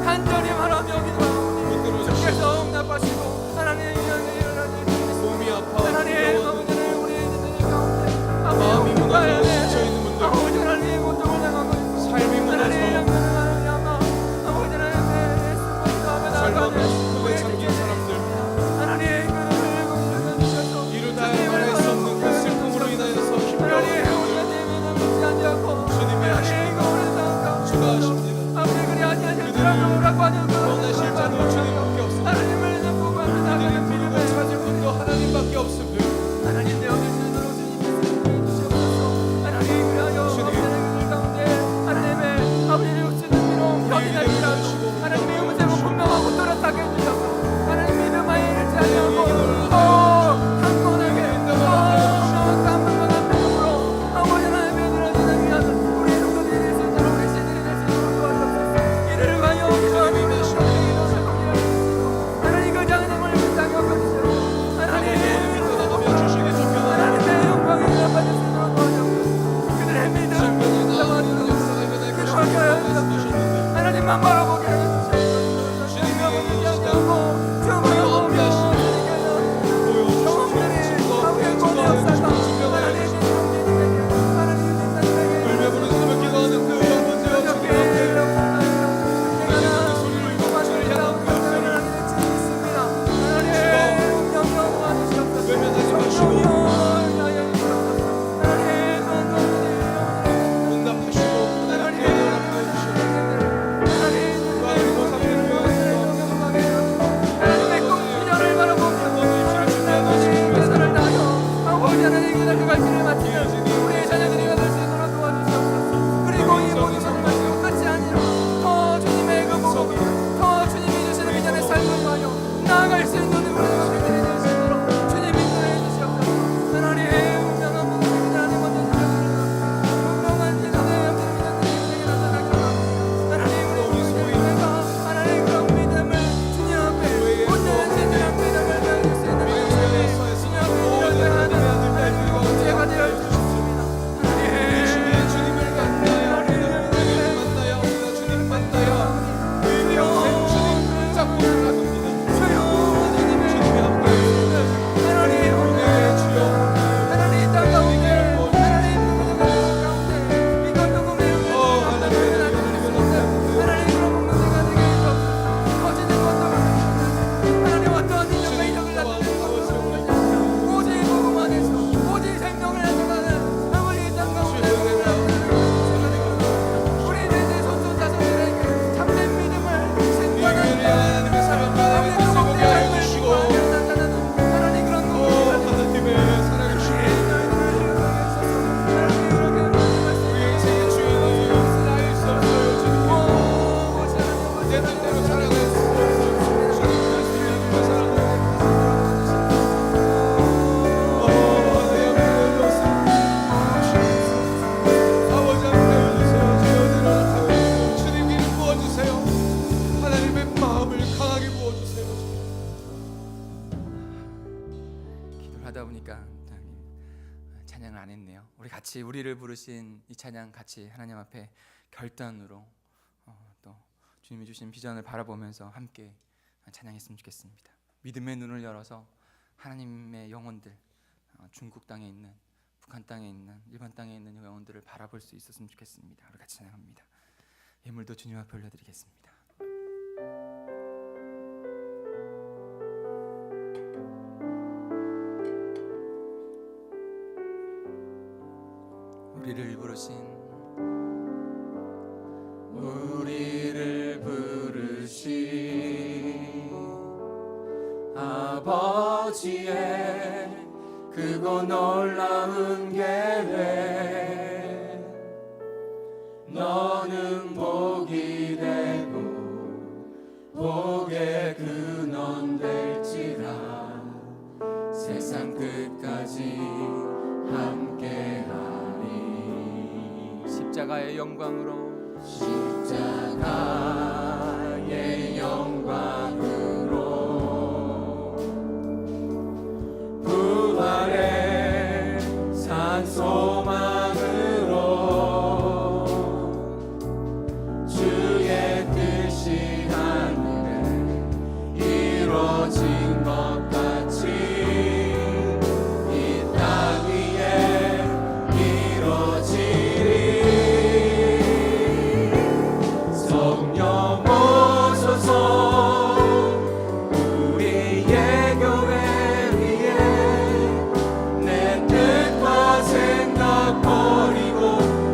간절히 바라며 기도하오니 주께서 응답하시고 하나님 영광이 일어나실 몸이 아파 하나님 아버지를 우리의 지들 가운데 마음이 무너져 돼 지쳐있는 분들, 아버지 하나님의 고통을 당하고 있고 삶이 하나님 무너져 영광을 하나님 아버지 하나님의 수고하며 삶과 나아가는 슬픔에 잠긴 사람들, 하나님 그들을 공격해 주셔서 이루 다 말할 수 없는 그 슬픔으로 인하여서 힘겨운 하나님 우리가 재미는 묻지 않고 주님이 하나님 우리 주가 하십니다. 아버지 그리 아니하신 주라고 오라고 하는 원하실 자도 주님밖에 없습니다. 하나님을 전부하며 그들이 나가는 부르고 믿음의 찾을 분도 하나님밖에 없습니다. 하나님 내 어릴 때로 주님께서 인도해 주시옵소서. 하나님 그리하여 주님. 아버지의 그들 가운데 하나님의 아버지의 육신을 비록 견인할지라도 하나님의 음색은 분명하고 또렷하게 해주셔서 하나님 믿음에 잃지 아니하고 강건하게 정확한 분명한 믿음으로 아버지 하나님의 들어지는 위한 우리 성도들이 될 수 있도록 우리 시들이 될 수 있도록 도와주옵소서. 이를 위하여 기도하며 하나님 그 장정을 불쌍히 여겨주시고 하나님 하나님의 영광이 나빠질 수 있도록 도와주옵소서. 그들의 믿음을 잡아주옵소서. 하나님만 바라보게 해주시옵소서. 주님이 아버지 않고 주님이 울며 부르짖으며 기도하는 그 영혼 되어 주님 앞에 소리를 이루어주시는 향한 그 외면하지 마시고 응답하시고 하나님 기도를 해주시고 또한 고3들을 위하여 그리고 이 모든 것을 끝이 아니라 더 주님의 그 복음, 더 주님이 주시는 믿음의 삶을 위하여 나아갈 수 있는 우리가 그들이 될 수 있도록 주님 인도해 주시옵소서. 하나님 운명한 분들이 하나님 먼저 주셔서 운명한 기도의 영들이 나타나게 합니다. 하나님 우리 소유가 하나님 그런 믿음을 주님 앞에 온전한 진정한 믿음을 가질 수 있는 주님 앞에 이렇게 하는 제가 되어 주셨습니다. 하나님 하다 보니까 찬양을 안 했네요. 우리 같이 우리를 부르신 이 찬양 같이 하나님 앞에 결단으로 또 주님이 주신 비전을 바라보면서 함께 찬양했으면 좋겠습니다. 믿음의 눈을 열어서 하나님의 영혼들, 중국 땅에 있는, 북한 땅에 있는, 일본 땅에 있는 영혼들을 바라볼 수 있었으면 좋겠습니다. 우리 같이 찬양합니다. 예물도 주님 앞에 올려드리겠습니다. 우리를 부르신 아버지의 크고 놀라운 계획, 너는 복이 되고 복의 근원 될지라. 세상 끝까지 함께하리. 십자가의 영광으로, 십자가의 영광으로 부활의 산 소망으로 주의 뜻이 하늘에 이루어진 것 같이 이 땅 위에 이루어지리. 성령 오소서 우리의 교회 위에 내 뜻과 생각 버리고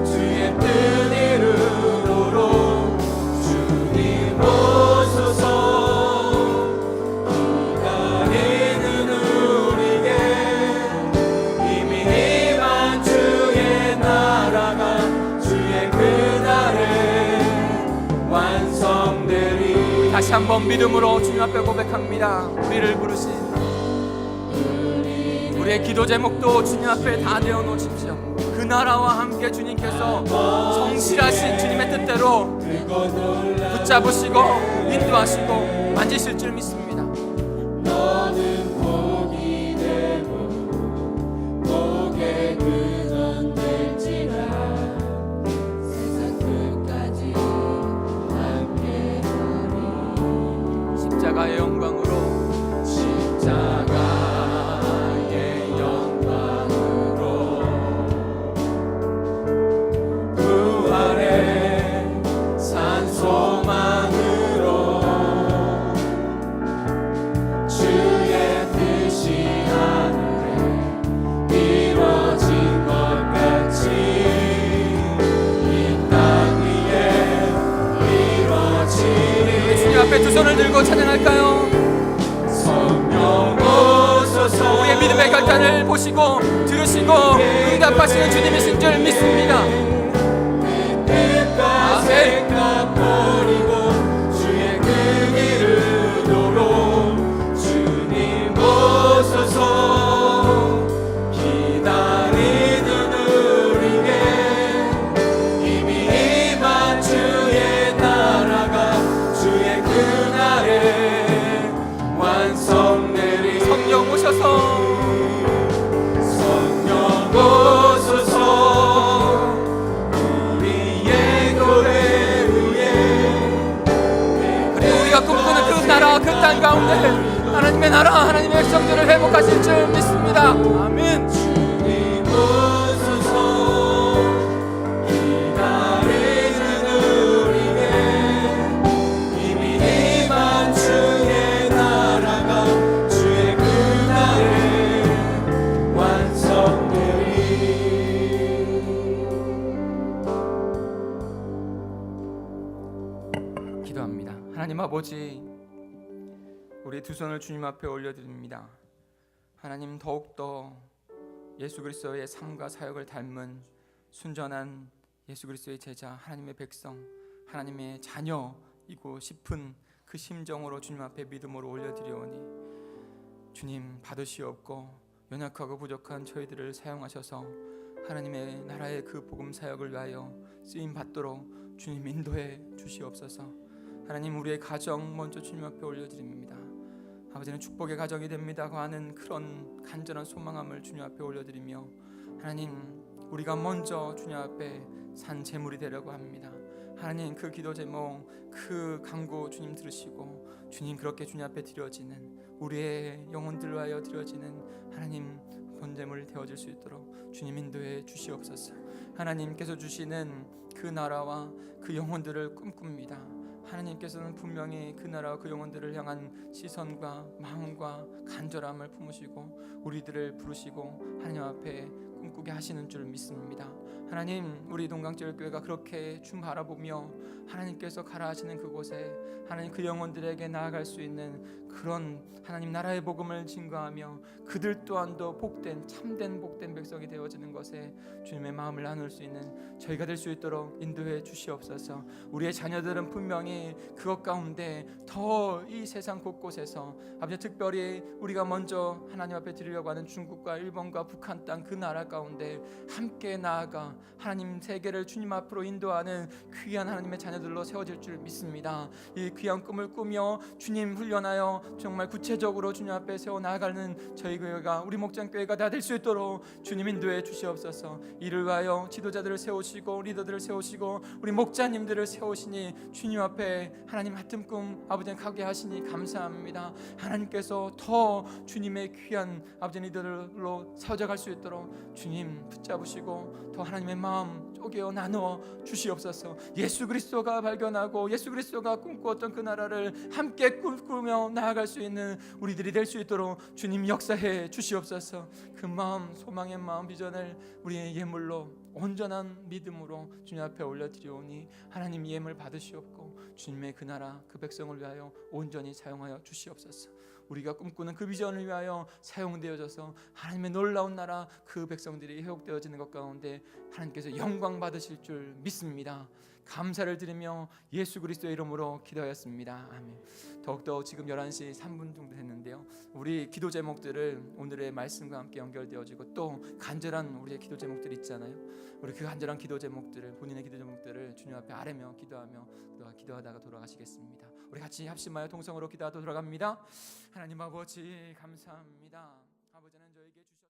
주의 뜻 이루도록 주님 오소서. 기다리는 우리에게 이미 임한 주의 나라가 주의 그날에 완성되리. 다시 한번 믿음으로 주님 앞에 고백합니다. 우리를 부르신 우리의 기도 제목도 주님 앞에 다 내어놓으십시오. 그 나라와 함께 주님께서 성실하신 주님의 뜻대로 붙잡으시고 인도하시고 만지실 줄 믿습니다. 너는 복이 되고 복의 근원 될지라. 세상 끝까지 함께하리. 십자가의 영광으로, 십자가의 영광으로 부활의 산 소망으로 주의 뜻이 하늘에 이루어진 것 같이 이 땅 위에 이루어지리. 주님 앞에 두 손을 들고 찬양할까요? 성령 오소서 우리의 믿음의 결단을 보시고 들으시고 응답하시는 주님이신 줄 믿습니다. 뜻과 생각 버리고 주의 그 이루도록 주님 오소서. 기다리는 우리에게 이미 임한 주의 나라가 주의 그날에 완성되리. 성령 오셔서 성령 오소서 우리의 교회 위에 그리고 우리가 꿈꾸는 그 나라, 그 땅 가운데 하나님의 나라, 하나님의 백성들을 회복하실 줄 믿습니다. 아멘. 주님 오소서. 기다리는 우리에게 이미 임한 주의 나라가 주의 그날에 완성되리. 기도합니다. 하나님 아버지, 우리 두 손을 주님 앞에 올려드립니다. 하나님, 더욱더 예수 그리스도의 삶과 사역을 닮은 순전한 예수 그리스도의 제자, 하나님의 백성, 하나님의 자녀이고 싶은 그 심정으로 주님 앞에 믿음으로 올려드리오니 주님 받으시옵고 연약하고 부족한 저희들을 사용하셔서 하나님의 나라의 그 복음 사역을 위하여 쓰임 받도록 주님 인도해 주시옵소서. 하나님, 우리의 가정 먼저 주님 앞에 올려드립니다. 아버지는 축복의 가정이 됩니다고 하는 그런 간절한 소망함을 주님 앞에 올려드리며, 하나님 우리가 먼저 주님 앞에 산 제물이 되려고 합니다. 하나님 그 기도 제목, 그 간구 주님 들으시고, 주님 그렇게 주님 앞에 드려지는 우리의 영혼들로 하여 드려지는 하나님 본제물 되어질 수 있도록 주님 인도해 주시옵소서. 하나님께서 주시는 그 나라와 그 영혼들을 꿈꿉니다. 하나님께서는 분명히 그 나라와 그 영혼들을 향한 시선과 마음과 간절함을 품으시고 우리들을 부르시고 하나님 앞에 꿈꾸게 하시는 줄 믿습니다. 하나님, 우리 동강제일교회가 그렇게 주 바라보며 하나님께서 가라 하시는 그곳에 하나님 그 영혼들에게 나아갈 수 있는 그런 하나님 나라의 복음을 증거하며 그들 또한도 복된 참된 복된 백성이 되어지는 것에 주님의 마음을 나눌 수 있는 저희가 될 수 있도록 인도해 주시옵소서. 우리의 자녀들은 분명히 그것 가운데 더 이 세상 곳곳에서 아버지, 특별히 우리가 먼저 하나님 앞에 드리려고 하는 중국과 일본과 북한 땅 그 나라 가운데 함께 나아가 하나님 세계를 주님 앞으로 인도하는 귀한 하나님의 자녀들로 세워질 줄 믿습니다. 이 귀한 꿈을 꾸며 주님 훈련하여 정말 구체적으로 주님 앞에 세워 나아가는 저희 교회가, 우리 목장교회가 다 될 수 있도록 주님 인도해 주시옵소서. 이를 위하여 지도자들을 세우시고 리더들을 세우시고 우리 목자님들을 세우시니 주님 앞에 하나님 같은 꿈 아버지는 가게 하시니 감사합니다. 하나님께서 더 주님의 귀한 아버지 리더들로 세워져갈 수 있도록 주님 붙잡으시고 더 하나님의 마음 쪼개어 나누어 주시옵소서. 예수 그리스도가 발견하고 예수 그리스도가 꿈꾸었던 그 나라를 함께 꿈꾸며 나아갈 수 있는 우리들이 될 수 있도록 주님 역사해 주시옵소서. 그 마음, 소망의 마음, 비전을 우리의 예물로 온전한 믿음으로 주님 앞에 올려드리오니 하나님 예물 받으시옵고 주님의 그 나라 그 백성을 위하여 온전히 사용하여 주시옵소서. 우리가 꿈꾸는 그 비전을 위하여 사용되어져서 하나님의 놀라운 나라 그 백성들이 회복되어지는 것 가운데 하나님께서 영광 받으실 줄 믿습니다. 감사를 드리며 예수 그리스도의 이름으로 기도하였습니다. 아멘. 더욱더 지금 11시 3분 정도 됐는데요, 우리 기도 제목들을 오늘의 말씀과 함께 연결되어지고 또 간절한 우리의 기도 제목들이 있잖아요. 우리 그 간절한 기도 제목들을, 본인의 기도 제목들을 주님 앞에 아뢰며 기도하며 기도하다가 돌아가시겠습니다. 우리 같이 합심하여 동성으로 기도하다 돌아갑니다. 하나님 아버지 감사합니다. 아버지는 저에게 주셨